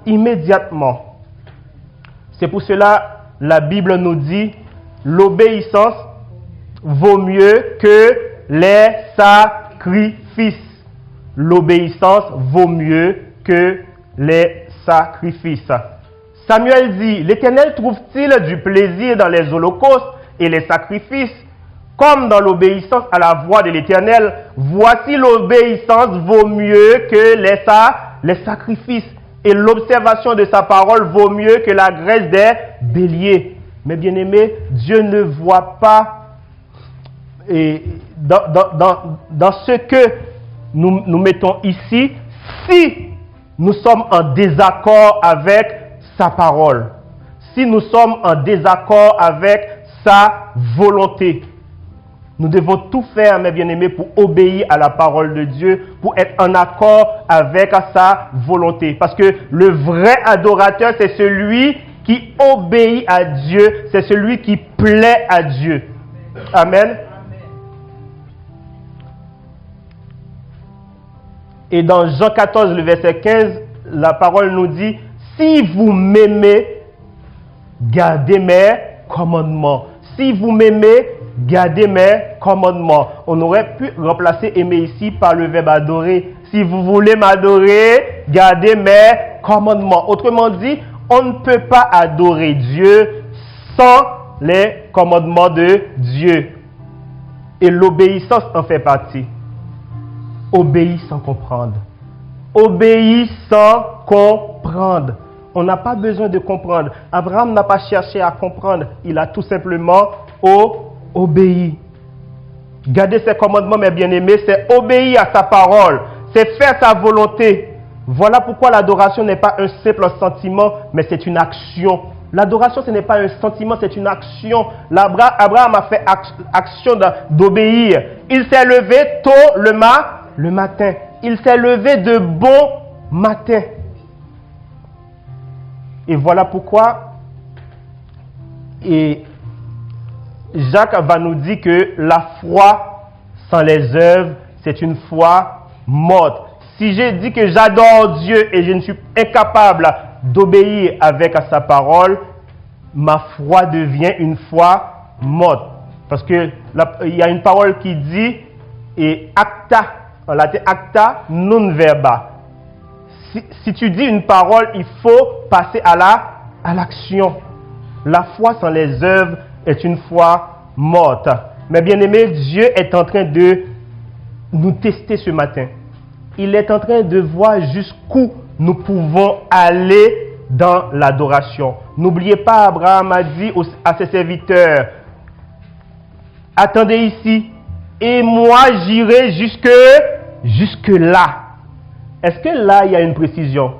immédiatement. C'est pour cela la Bible nous dit l'obéissance vaut mieux que les sacrifices. L'obéissance vaut mieux que les sacrifices. Samuel dit, l'Éternel trouve-t-il du plaisir dans les holocaustes et les sacrifices, comme dans l'obéissance à la voix de l'Éternel? Voici l'obéissance vaut mieux que les sacrifices, et l'observation de sa parole vaut mieux que la graisse des béliers. Mais bien aimé, Dieu ne voit pas dans ce que nous mettons ici, si nous sommes en désaccord avec sa parole, si nous sommes en désaccord avec sa volonté. Nous devons tout faire, mes bien-aimés, pour obéir à la parole de Dieu, pour être en accord avec sa volonté. Parce que le vrai adorateur, c'est celui qui obéit à Dieu, c'est celui qui plaît à Dieu. Amen. Et dans Jean 14, le verset 15, la parole nous dit, « Si vous m'aimez, gardez mes commandements. » Si vous m'aimez, gardez mes commandements. On aurait pu remplacer aimer ici par le verbe adorer. Si vous voulez m'adorer, gardez mes commandements. Autrement dit, on ne peut pas adorer Dieu sans les commandements de Dieu. Et l'obéissance en fait partie. Obéis sans comprendre. Obéis sans comprendre. On n'a pas besoin de comprendre. Abraham n'a pas cherché à comprendre. Il a tout simplement obéi. Garder ses commandements, mes bien-aimés, c'est obéir à sa parole. C'est faire sa volonté. Voilà pourquoi l'adoration n'est pas un simple sentiment, mais c'est une action. L'adoration, ce n'est pas un sentiment, c'est une action. Abraham a fait action d'obéir. Il s'est levé tôt le matin. Il s'est levé de bon matin. Et voilà pourquoi Jacques va nous dire que la foi sans les œuvres, c'est une foi morte. Si je dis que j'adore Dieu et je ne suis incapable d'obéir avec sa parole, ma foi devient une foi morte. Parce que il y a une parole qui dit, et acta, en latin acta non verba. Si tu dis une parole, il faut passer à l'action. La foi sans les œuvres est une foi morte. Mais bien aimé, Dieu est en train de nous tester ce matin. Il est en train de voir jusqu'où nous pouvons aller dans l'adoration. N'oubliez pas, Abraham a dit à ses serviteurs, attendez ici, et moi j'irai jusque là. Est-ce que là, il y a une précision?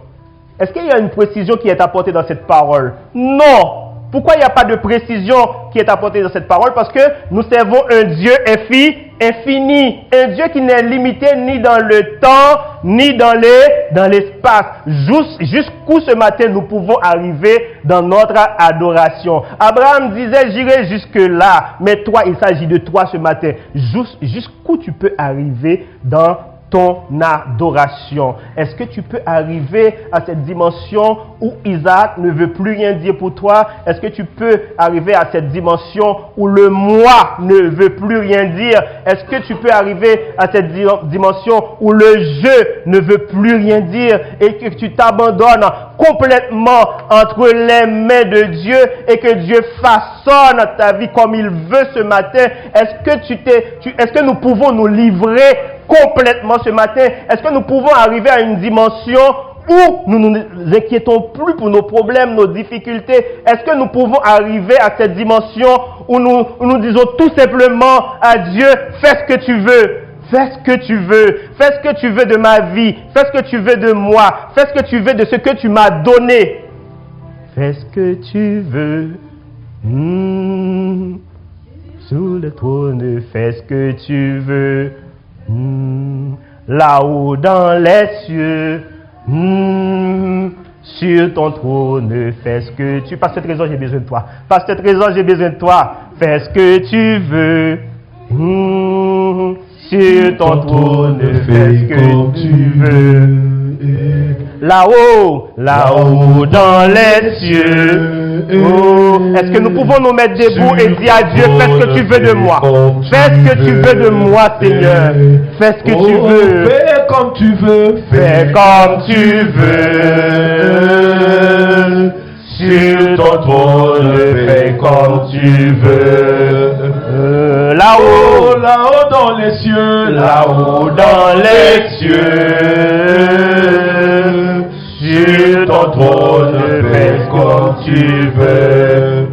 Est-ce qu'il y a une précision qui est apportée dans cette parole? Non! Pourquoi il n'y a pas de précision qui est apportée dans cette parole? Parce que nous servons un Dieu infini. Un Dieu qui n'est limité ni dans le temps, ni dans l'espace. Jusqu'où ce matin nous pouvons arriver dans notre adoration. Abraham disait, j'irai jusque là. Mais toi, il s'agit de toi ce matin. Jusqu'où tu peux arriver dans ton adoration. Est-ce que tu peux arriver à cette dimension où Isaac ne veut plus rien dire pour toi? Est-ce que tu peux arriver à cette dimension où le moi ne veut plus rien dire? Est-ce que tu peux arriver à cette dimension où le je ne veut plus rien dire et que tu t'abandonnes complètement entre les mains de Dieu et que Dieu façonne ta vie comme il veut ce matin? Est-ce que nous pouvons nous livrer complètement ce matin? Est-ce que nous pouvons arriver à une dimension où nous ne nous inquiétons plus pour nos problèmes, nos difficultés? Est-ce que nous pouvons arriver à cette dimension où nous disons tout simplement à Dieu, fais ce que tu veux, fais ce que tu veux, fais ce que tu veux de ma vie, fais ce que tu veux de moi, fais ce que tu veux de ce que tu m'as donné. Fais ce que tu veux, sous le trône, fais ce que tu veux. Là-haut dans les cieux, sur ton trône, fais ce que tu... Par cette raison, j'ai besoin de toi. Par cette raison, j'ai besoin de toi. Fais ce que tu veux. Sur ton trône, fais ce que tu veux. Là-haut dans les cieux. Est-ce que nous pouvons nous mettre debout et dire à Dieu, fais ce que tu veux de moi. Fais ce que tu veux de moi, Seigneur. Fais ce que tu veux. Fais comme tu veux. Fais comme tu veux. Sur ton trône, fais comme tu veux. Là-haut dans les cieux. Là-haut dans les cieux. Sur ton trône, fais comme tu veux.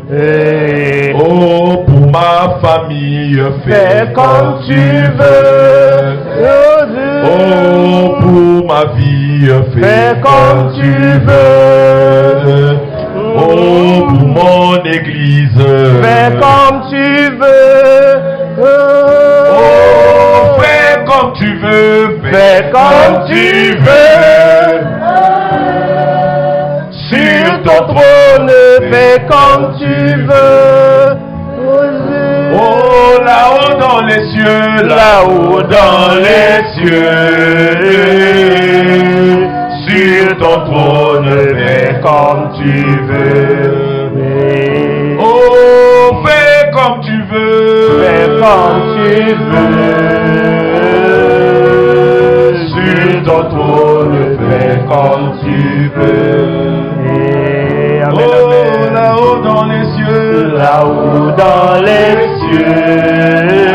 Oh, pour ma famille, Fais comme tu veux. Oh, pour ma vie, Fais comme tu veux. Oh, pour mon église, Fais comme tu veux. Oh, fais comme tu veux. Fais comme tu veux. Sur ton trône, fais comme tu veux. Oh, là-haut dans les cieux, Là-haut dans les cieux. Sur ton trône, fais comme tu veux. oh, fais comme tu veux. Fais comme tu veux. Sur ton trône, fais comme tu veux. Amen, Oh, amen. là-haut dans les cieux, Là-haut dans les cieux,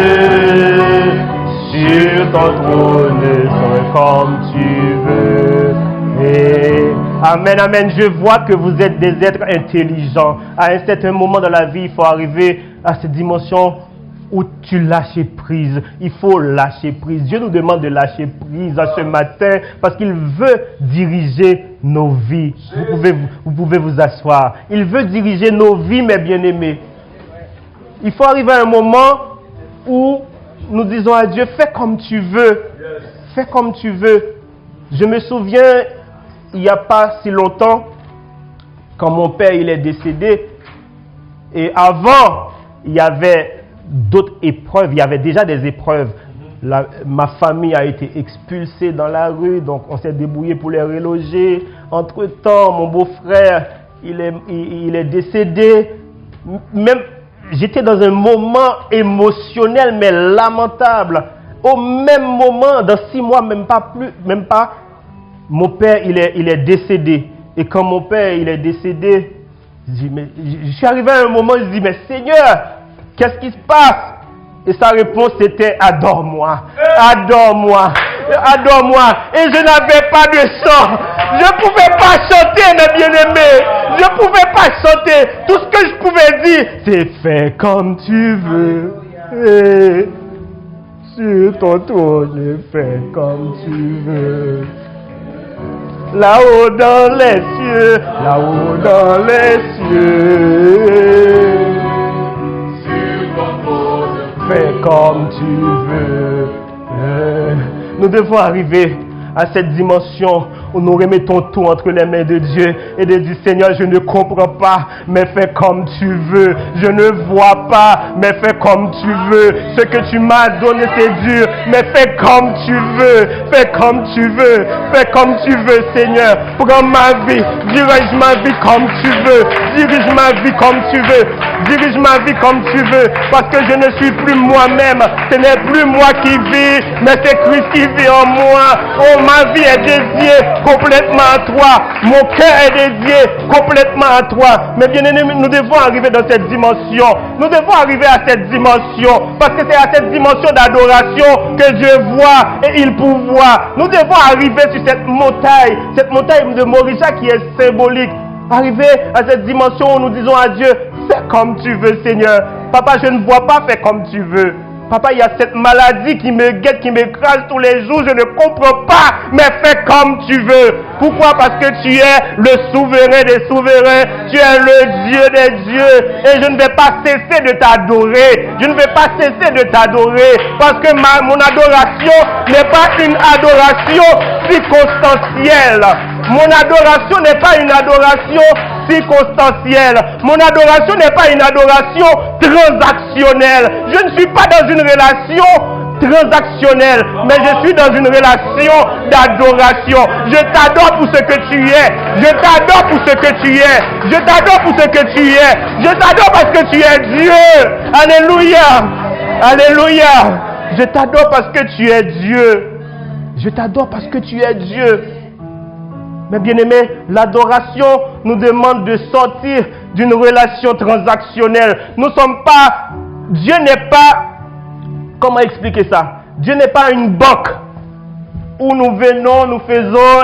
sur ton trône, sois comme tu veux. Amen, amen. Je vois que vous êtes des êtres intelligents. À un certain moment dans la vie, il faut arriver à cette dimension où tu lâches prise. Il faut lâcher prise. Dieu nous demande de lâcher prise ce matin parce qu'il veut diriger nos vies. Vous pouvez vous asseoir. Il veut diriger nos vies, mes bien-aimés. Il faut arriver à un moment où nous disons à Dieu, fais comme tu veux. Fais comme tu veux. Je me souviens, il n'y a pas si longtemps, quand mon père il est décédé, et avant, il y avait d'autres épreuves, il y avait déjà des épreuves. Ma famille a été expulsée dans la rue, donc on s'est débrouillé pour les reloger. Entre-temps, mon beau-frère, il est décédé. Même j'étais dans un moment émotionnel, mais lamentable. Au même moment, dans 6 mois, même pas, mon père, il est décédé. Et quand mon père, il est décédé, je suis arrivé à un moment, je dis, mais Seigneur, qu'est-ce qui se passe? Et sa réponse était, adore-moi, adore-moi, adore-moi. Et je n'avais pas de chant. Je ne pouvais pas chanter, mes bien-aimés. Je ne pouvais pas chanter. Tout ce que je pouvais dire, c'est fais comme tu veux. Et sur ton trône, fais comme tu veux. Là-haut dans les cieux, là-haut dans les cieux. Fais comme tu veux. Nous devons arriver à cette dimension où nous remettons tout entre les mains de Dieu et de dire, Seigneur, je ne comprends pas, mais fais comme tu veux. Je ne vois pas, mais fais comme tu veux. Ce que tu m'as donné, c'est dur, mais fais comme tu veux. Fais comme tu veux. Fais comme tu veux, Seigneur. Prends ma vie, dirige ma vie comme tu veux. Dirige ma vie comme tu veux. Dirige ma vie comme tu veux. Parce que je ne suis plus moi-même. Ce n'est plus moi qui vis, mais c'est Christ qui vit en moi. Oh, ma vie est dédiée complètement à toi. Mon cœur est dédié complètement à toi. Mais bien aimés, nous devons arriver dans cette dimension. Nous devons arriver à cette dimension. Parce que c'est à cette dimension d'adoration que Dieu voit et il pourvoit. Nous devons arriver sur cette montagne de Morisha qui est symbolique. Arriver à cette dimension où nous disons à Dieu, fais comme tu veux, Seigneur. Papa, je ne vois pas, fais comme tu veux. Papa, il y a cette maladie qui me guette, qui m'écrase tous les jours. Je ne comprends pas, mais fais comme tu veux. Pourquoi? Parce que tu es le souverain des souverains. Tu es le Dieu des dieux. Et je ne vais pas cesser de t'adorer. Je ne vais pas cesser de t'adorer. Parce que mon adoration n'est pas une adoration circonstancielle. Mon adoration n'est pas une adoration circonstancielle. Mon adoration n'est pas une adoration transactionnelle. Je ne suis pas dans une relation transactionnelle, mais je suis dans une relation d'adoration. Je t'adore pour ce que tu es. Je t'adore pour ce que tu es. Je t'adore pour ce que tu es. Je t'adore parce que tu es Dieu. Alléluia. Alléluia. Je t'adore parce que tu es Dieu. Je t'adore parce que tu es Dieu. Mais bien aimé, l'adoration nous demande de sortir d'une relation transactionnelle. Nous ne sommes pas, Dieu n'est pas, comment expliquer ça? Dieu n'est pas une banque où nous venons, nous faisons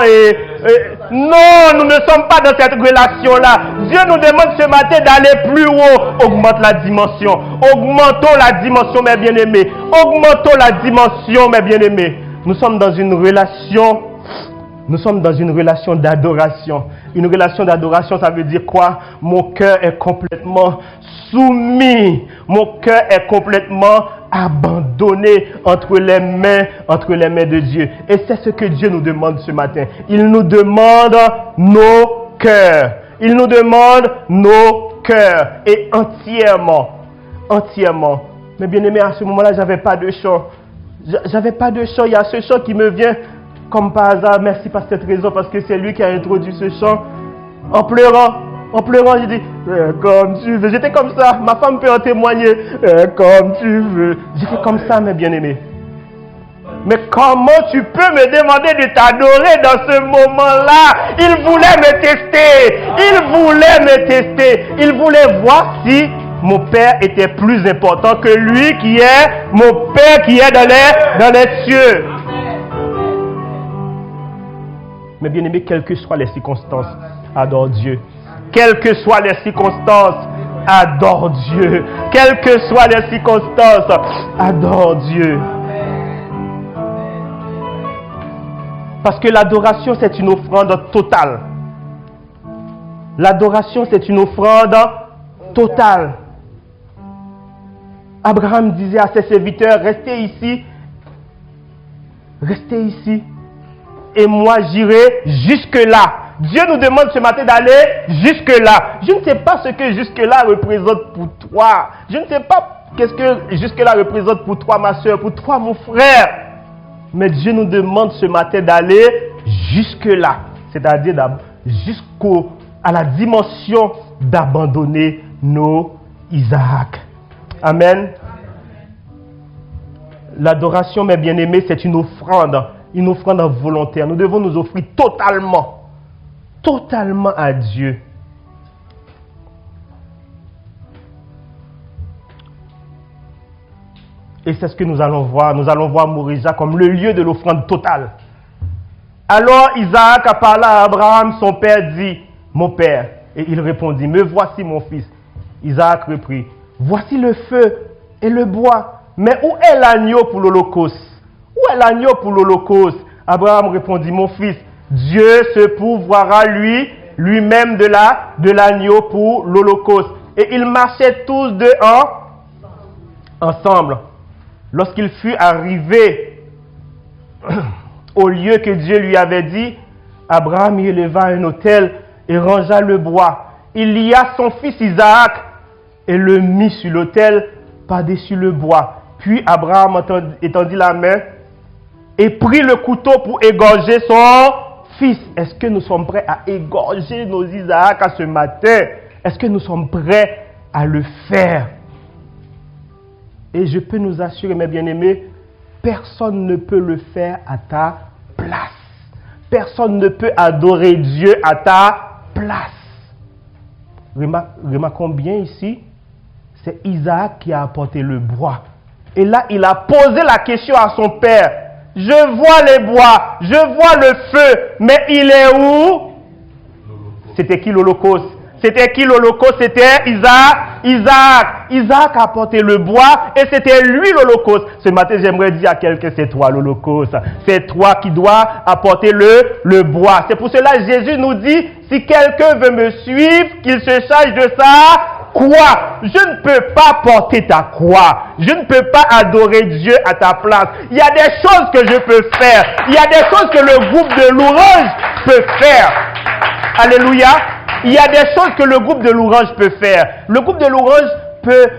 non, nous ne sommes pas dans cette relation-là. Dieu nous demande ce matin d'aller plus haut. Augmente la dimension. Augmentons la dimension, mes bien-aimés. Augmentons la dimension, mes bien-aimés. Nous sommes dans une relation. Nous sommes dans une relation d'adoration. Une relation d'adoration, ça veut dire quoi? Mon cœur est complètement soumis. Mon cœur est complètement abandonné entre les mains de Dieu. Et c'est ce que Dieu nous demande ce matin. Il nous demande nos cœurs. Il nous demande nos cœurs. Et entièrement. Mais bien aimé, à ce moment-là, j'avais pas de chant. J'avais pas de chant. Il y a ce chant qui me vient comme par hasard. Merci par cette raison, parce que c'est lui qui a introduit ce chant. En pleurant, j'ai dit, comme tu veux. J'étais comme ça. Ma femme peut en témoigner. Comme tu veux. J'étais comme ça, mes bien-aimés. Mais comment tu peux me demander de t'adorer dans ce moment-là? Il voulait me tester. Il voulait voir si mon père était plus important que lui qui est mon père qui est dans les cieux. Mais bien aimé, quelles que soient les circonstances, adore Dieu. Quelles que soient les circonstances, adore Dieu. Quelles que soient les circonstances, adore Dieu. Parce que l'adoration, c'est une offrande totale. L'adoration, c'est une offrande totale. Abraham disait à ses serviteurs, restez ici, et moi j'irai jusque-là. Dieu nous demande ce matin d'aller jusque-là. Je ne sais pas ce que jusque-là représente pour toi. Je ne sais pas qu'est-ce que jusque-là représente pour toi, ma soeur, pour toi, mon frère. Mais Dieu nous demande ce matin d'aller jusque-là. C'est-à-dire à la dimension d'abandonner nos Isaac. Amen. L'adoration, mes bien-aimés, c'est une offrande volontaire. Nous devons nous offrir totalement à Dieu. Et c'est ce que nous allons voir. Nous allons voir Moriah comme le lieu de l'offrande totale. Alors Isaac a parlé à Abraham, son père, dit, « Mon père. » Et il répondit, « Me voici mon fils. » Isaac reprit, « Voici le feu et le bois. Mais où est l'agneau pour l'holocauste? Où est l'agneau pour l'holocauste? » Abraham répondit, « Mon fils, Dieu se pourvoira lui-même de l'agneau pour l'holocauste. » Et ils marchaient tous deux ensemble. Lorsqu'il fut arrivé au lieu que Dieu lui avait dit, Abraham y éleva un autel et rangea le bois. Il lia son fils Isaac et le mit sur l'autel par-dessus le bois. Puis Abraham étendit la main et prit le couteau pour égorger son fils. Est-ce que nous sommes prêts à égorger nos Isaac à ce matin? Est-ce que nous sommes prêts à le faire? Et je peux nous assurer, mes bien-aimés, personne ne peut le faire à ta place. Personne ne peut adorer Dieu à ta place. Remarquons bien ici, c'est Isaac qui a apporté le bois. Et là, il a posé la question à son père. Je vois les bois, je vois le feu, mais il est où? C'était qui l'holocauste? C'était qui l'holocauste? C'était Isaac a apporté le bois et c'était lui l'holocauste. Ce matin, j'aimerais dire à quelqu'un, c'est toi l'holocauste. C'est toi qui dois apporter le bois. C'est pour cela que Jésus nous dit, si quelqu'un veut me suivre, qu'il se charge de sa croix. Je ne peux pas porter ta croix. Je ne peux pas adorer Dieu à ta place. Il y a des choses que je peux faire. Il y a des choses que le groupe de louange peut faire. Alléluia. Il y a des choses que le groupe de louange peut faire. Le groupe de louange peut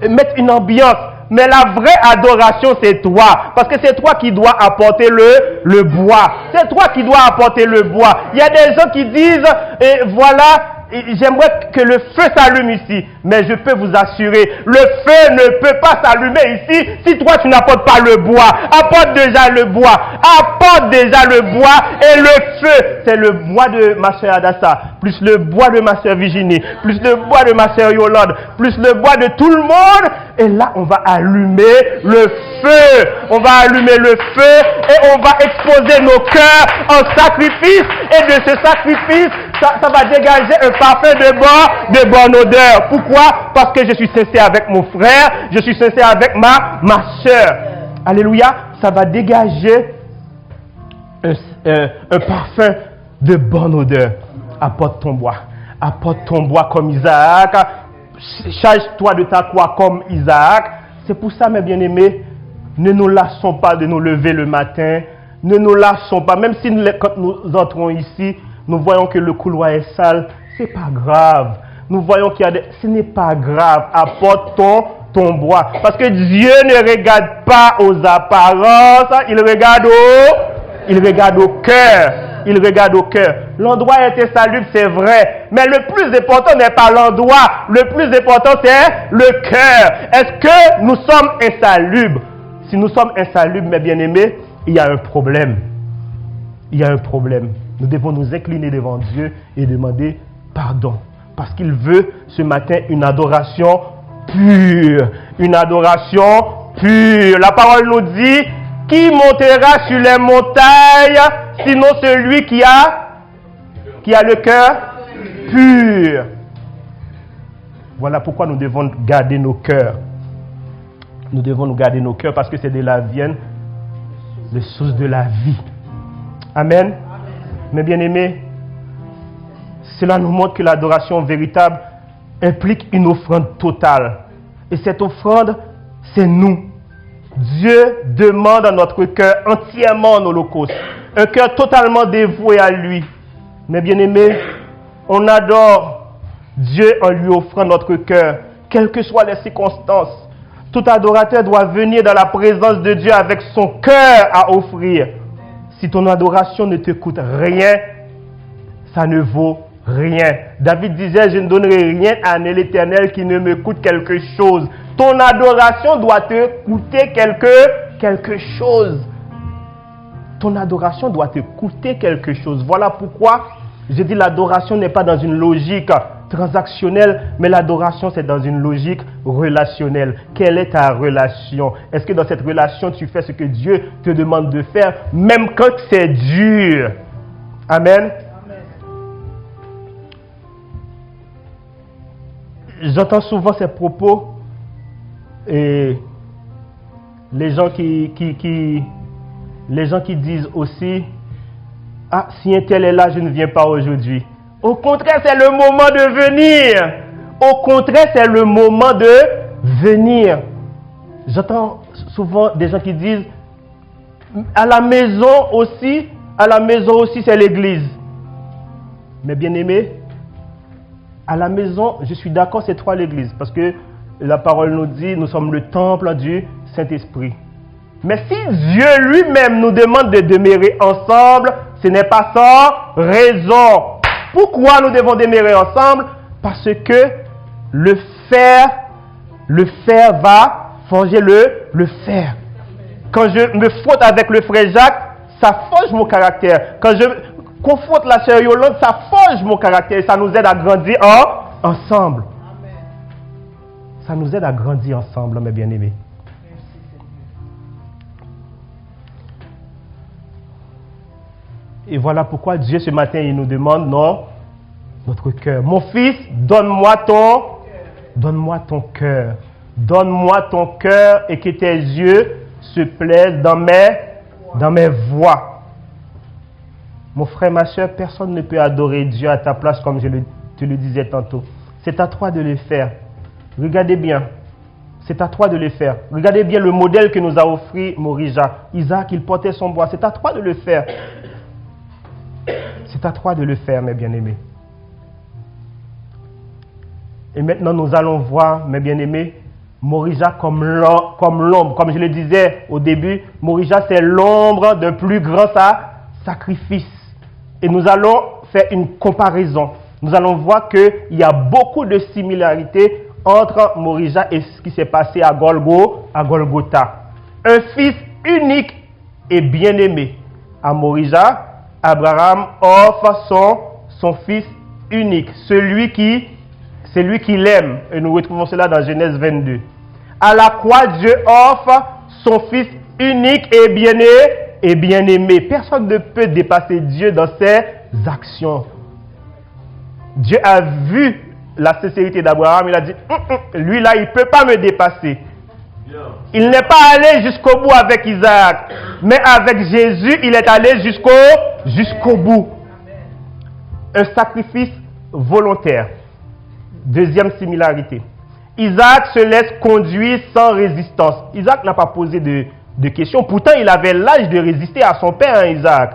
mettre une ambiance. Mais la vraie adoration, c'est toi. Parce que c'est toi qui dois apporter le bois. C'est toi qui dois apporter le bois. Il y a des gens qui disent, et voilà, j'aimerais que le feu s'allume ici. Mais je peux vous assurer, le feu ne peut pas s'allumer ici si toi tu n'apportes pas le bois. Apporte déjà le bois. Apporte déjà le bois et le feu. C'est le bois de ma sœur Adassa, plus le bois de ma sœur Virginie, plus le bois de ma sœur Yolande, plus le bois de tout le monde. Et là, on va allumer le feu. On va allumer le feu et on va exposer nos cœurs en sacrifice. Et de ce sacrifice, ça va dégager un parfum de bonne odeur. Pourquoi? Parce que je suis sincère avec mon frère, je suis sincère avec ma sœur. Alléluia. Ça va dégager un parfum de bonne odeur. Apporte ton bois. Apporte ton bois comme Isaac. Charge-toi de ta croix comme Isaac. C'est pour ça, mes bien-aimés, ne nous lassons pas de nous lever le matin. Ne nous lassons pas. Même si quand nous entrons ici, nous voyons que le couloir est sale. C'est pas grave. Nous voyons qu'il y a des... Ce n'est pas grave. Apporte ton bois. Parce que Dieu ne regarde pas aux apparences. Il regarde au cœur. Il regarde au cœur. L'endroit était insalubre, c'est vrai. Mais le plus important n'est pas l'endroit. Le plus important, c'est le cœur. Est-ce que nous sommes insalubres? Si nous sommes insalubres, mes bien-aimés, il y a un problème. Il y a un problème. Nous devons nous incliner devant Dieu et demander pardon. Parce qu'il veut ce matin une adoration pure. Une adoration pure. La parole nous dit, qui montera sur les montagnes, sinon celui qui a le cœur pur. Voilà pourquoi nous devons garder nos cœurs. Nous devons nous garder nos cœurs parce que c'est de là viennent les sources de la vie. Amen. Mes bien-aimés, cela nous montre que l'adoration véritable implique une offrande totale. Et cette offrande, c'est nous. Dieu demande à notre cœur entièrement en holocauste. Un cœur totalement dévoué à lui. Mes bien-aimés, on adore Dieu en lui offrant notre cœur, quelles que soient les circonstances. Tout adorateur doit venir dans la présence de Dieu avec son cœur à offrir. Si ton adoration ne te coûte rien, ça ne vaut rien. David disait, je ne donnerai rien à l'Éternel qui ne me coûte quelque chose. Ton adoration doit te coûter quelque chose. Ton adoration doit te coûter quelque chose. Voilà pourquoi je dis l'adoration n'est pas dans une logique transactionnelle, mais l'adoration c'est dans une logique relationnelle. Quelle est ta relation? Est-ce que dans cette relation tu fais ce que Dieu te demande de faire, même quand c'est dur? Amen. J'entends souvent ces propos et les gens qui disent aussi, ah, si un tel est là, je ne viens pas aujourd'hui. Au contraire, c'est le moment de venir. Au contraire, c'est le moment de venir. J'entends souvent des gens qui disent, à la maison aussi, c'est l'église. Mais bien aimé, à la maison, je suis d'accord, c'est toi l'église. Parce que la parole nous dit, nous sommes le temple du Saint-Esprit. Mais si Dieu lui-même nous demande de demeurer ensemble, ce n'est pas sans raison. Pourquoi nous devons demeurer ensemble? Parce que le fer va forger le fer. Quand je me frotte avec le frère Jacques, ça forge mon caractère. Quand je confronte la sœur Yolande, ça forge mon caractère. Ça nous aide à grandir ensemble. Ça nous aide à grandir ensemble, mes bien-aimés. Et voilà pourquoi Dieu ce matin, il nous demande notre cœur. Mon fils, donne-moi ton cœur. Donne-moi ton cœur et que tes yeux se plaisent dans mes voies. Mon frère, ma soeur, personne ne peut adorer Dieu à ta place comme je te le disais tantôt. C'est à toi de le faire. Regardez bien. C'est à toi de le faire. Regardez bien le modèle que nous a offert Morija. Isaac, il portait son bois. C'est à toi de le faire. C'est à toi de le faire, mes bien-aimés. Et maintenant, nous allons voir, mes bien-aimés, Morija comme l'ombre. Comme je le disais au début, Morija, c'est l'ombre d'un plus grand sacrifice. Et nous allons faire une comparaison. Nous allons voir qu'il y a beaucoup de similarités entre Morija et ce qui s'est passé à Golgotha. Un fils unique et bien-aimé. À Morija, Abraham offre son fils unique, celui qui l'aime. Et nous retrouvons cela dans Genèse 22. À la croix, Dieu offre son fils unique et bien-aimé. Personne ne peut dépasser Dieu dans ses actions. Dieu a vu la sincérité d'Abraham. Il a dit, lui là, il ne peut pas me dépasser. Il n'est pas allé jusqu'au bout avec Isaac, mais avec Jésus, il est allé jusqu'au bout. Un sacrifice volontaire. Deuxième similarité. Isaac se laisse conduire sans résistance. Isaac n'a pas posé de questions. Pourtant, il avait l'âge de résister à son père, Isaac.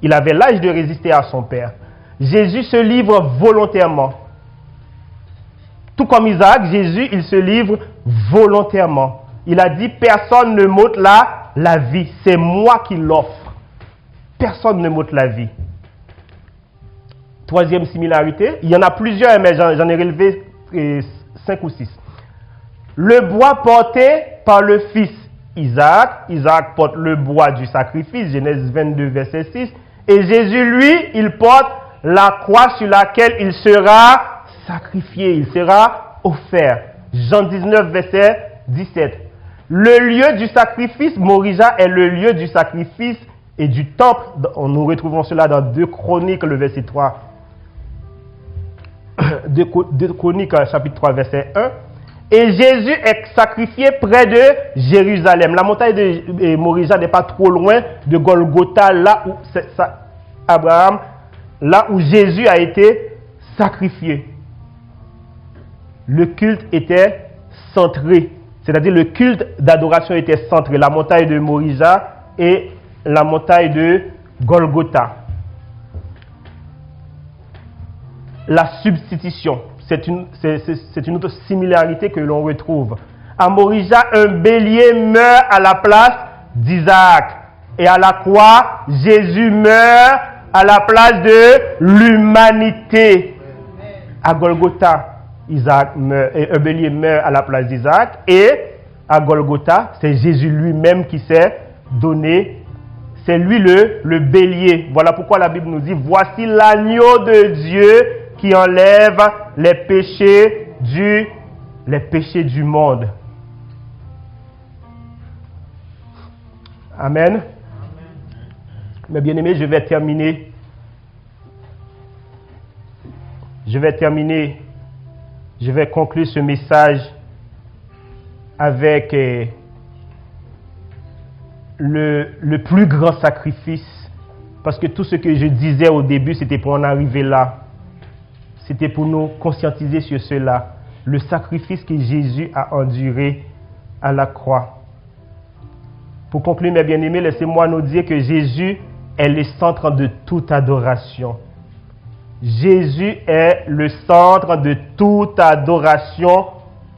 Il avait l'âge de résister à son père. Jésus se livre volontairement. Tout comme Isaac, Jésus, il se livre volontairement. Il a dit, personne ne m'ôte la vie. C'est moi qui l'offre. Personne ne m'ôte la vie. Troisième similarité, il y en a plusieurs, mais j'en ai relevé 5 ou 6. Le bois porté par le fils Isaac. Isaac porte le bois du sacrifice, Genèse 22, verset 6. Et Jésus, lui, il porte la croix sur laquelle il sera sacrifié, il sera offert. Jean 19, verset 17. Le lieu du sacrifice, Morija est le lieu du sacrifice et du temple. Nous retrouvons cela dans 2 Chroniques, le verset 3. 2 Chroniques, chapitre 3, verset 1. Et Jésus est sacrifié près de Jérusalem. La montagne de Morija n'est pas trop loin de Golgotha, là où Abraham, là où Jésus a été sacrifié. Le culte était centré. C'est-à-dire le culte d'adoration était centré. La montagne de Morija et la montagne de Golgotha. La substitution, c'est une autre similarité que l'on retrouve. À Morija, un bélier meurt à la place d'Isaac. Et à la croix, Jésus meurt à la place de l'humanité. À Golgotha, Isaac meurt, et un bélier meurt à la place d'Isaac. Et à Golgotha, c'est Jésus lui-même qui s'est donné. C'est lui le bélier. Voilà pourquoi la Bible nous dit, voici l'agneau de Dieu qui enlève les péchés du monde. Amen. Mes bien-aimés, je vais terminer. Je vais conclure ce message avec le plus grand sacrifice. Parce que tout ce que je disais au début, c'était pour en arriver là. C'était pour nous conscientiser sur cela. Le sacrifice que Jésus a enduré à la croix. Pour conclure, mes bien-aimés, laissez-moi nous dire que Jésus est le centre de toute adoration. Jésus est le centre de toute adoration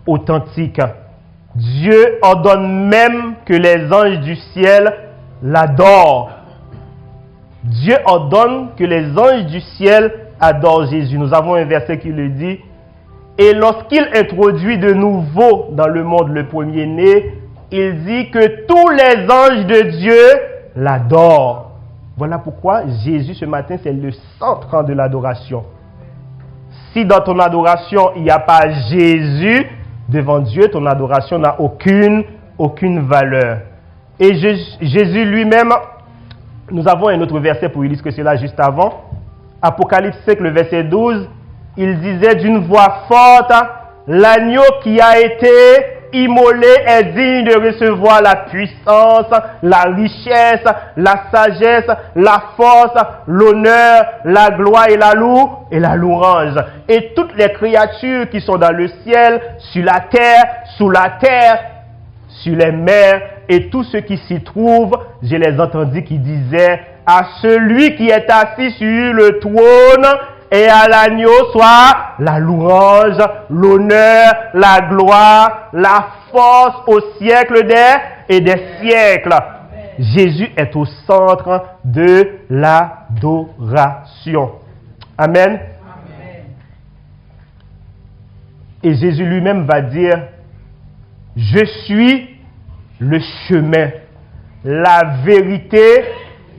authentique. Dieu ordonne même que les anges du ciel l'adorent. Dieu ordonne que les anges du ciel adorent Jésus. Nous avons un verset qui le dit. Et lorsqu'il introduit de nouveau dans le monde le premier-né, il dit que tous les anges de Dieu l'adorent. Voilà pourquoi Jésus ce matin, c'est le centre de l'adoration. Si dans ton adoration, il n'y a pas Jésus devant Dieu, ton adoration n'a aucune valeur. Et Jésus lui-même, nous avons un autre verset pour illustrer cela juste avant. Apocalypse 5, le verset 12, il disait d'une voix forte, l'agneau qui a été immolé est digne de recevoir la puissance, la richesse, la sagesse, la force, l'honneur, la gloire et la louange. Et toutes les créatures qui sont dans le ciel, sur la terre, sous la terre, sur les mers, et tous ceux qui s'y trouvent, je les entendis qui disaient, à celui qui est assis sur le trône et à l'agneau soit la louange, l'honneur, la gloire, la force au siècle des siècles. Jésus est au centre de l'adoration. Amen. Et Jésus lui-même va dire, je suis le chemin, la vérité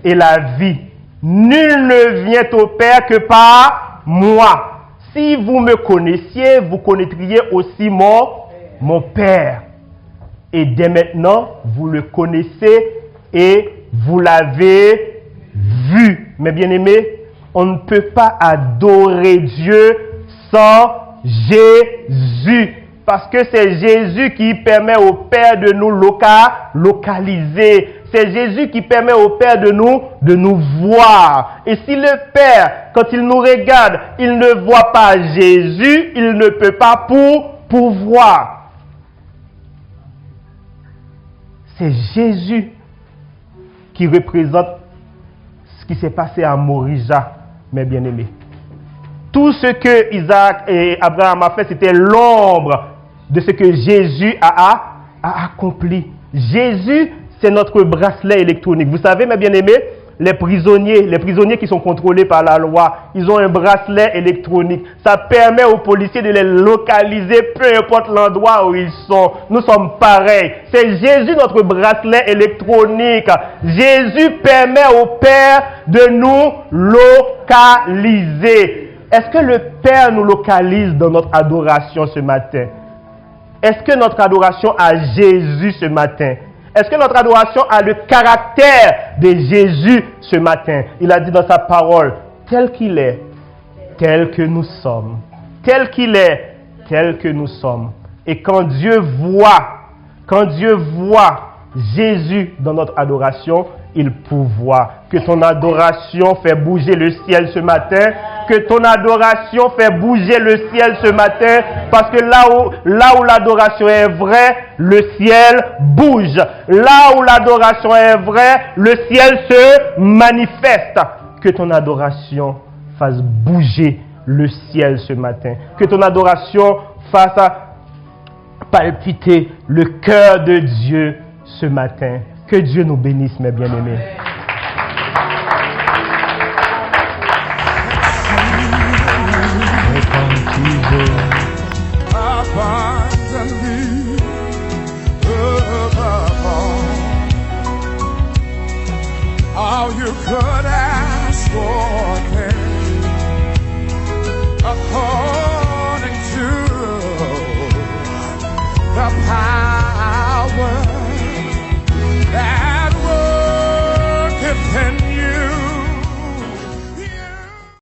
et la vie. Nul ne vient au Père que par moi. Si vous me connaissiez, vous connaîtriez aussi mon Père. Et dès maintenant, vous le connaissez et vous l'avez vu. Mes bien-aimés, on ne peut pas adorer Dieu sans Jésus. Parce que c'est Jésus qui permet au Père de nous localiser. C'est Jésus qui permet au Père de nous voir. Et si le Père, quand il nous regarde, il ne voit pas Jésus, il ne peut pas pouvoir. C'est Jésus qui représente ce qui s'est passé à Morija, mes bien-aimés. Tout ce que Isaac et Abraham a fait, c'était l'ombre de ce que Jésus a accompli. Jésus, c'est notre bracelet électronique. Vous savez, mes bien-aimés, les prisonniers qui sont contrôlés par la loi, ils ont un bracelet électronique. Ça permet aux policiers de les localiser, peu importe l'endroit où ils sont. Nous sommes pareils. C'est Jésus, notre bracelet électronique. Jésus permet au Père de nous localiser. Est-ce que le Père nous localise dans notre adoration ce matin? Est-ce que notre adoration a Jésus ce matin? Est-ce que notre adoration a le caractère de Jésus ce matin? Il a dit dans sa parole, tel qu'il est, tel que nous sommes. Tel qu'il est, tel que nous sommes. Et quand Dieu voit Jésus dans notre adoration, il pourvoit. Que ton adoration fait bouger le ciel ce matin. Que ton adoration fait bouger le ciel ce matin. Parce que là où l'adoration est vraie, le ciel bouge. Là où l'adoration est vraie, le ciel se manifeste. Que ton adoration fasse bouger le ciel ce matin. Que ton adoration fasse palpiter le cœur de Dieu ce matin. Que Dieu nous bénisse, mes bien-aimés. abundantly above all you could ask for, according to the power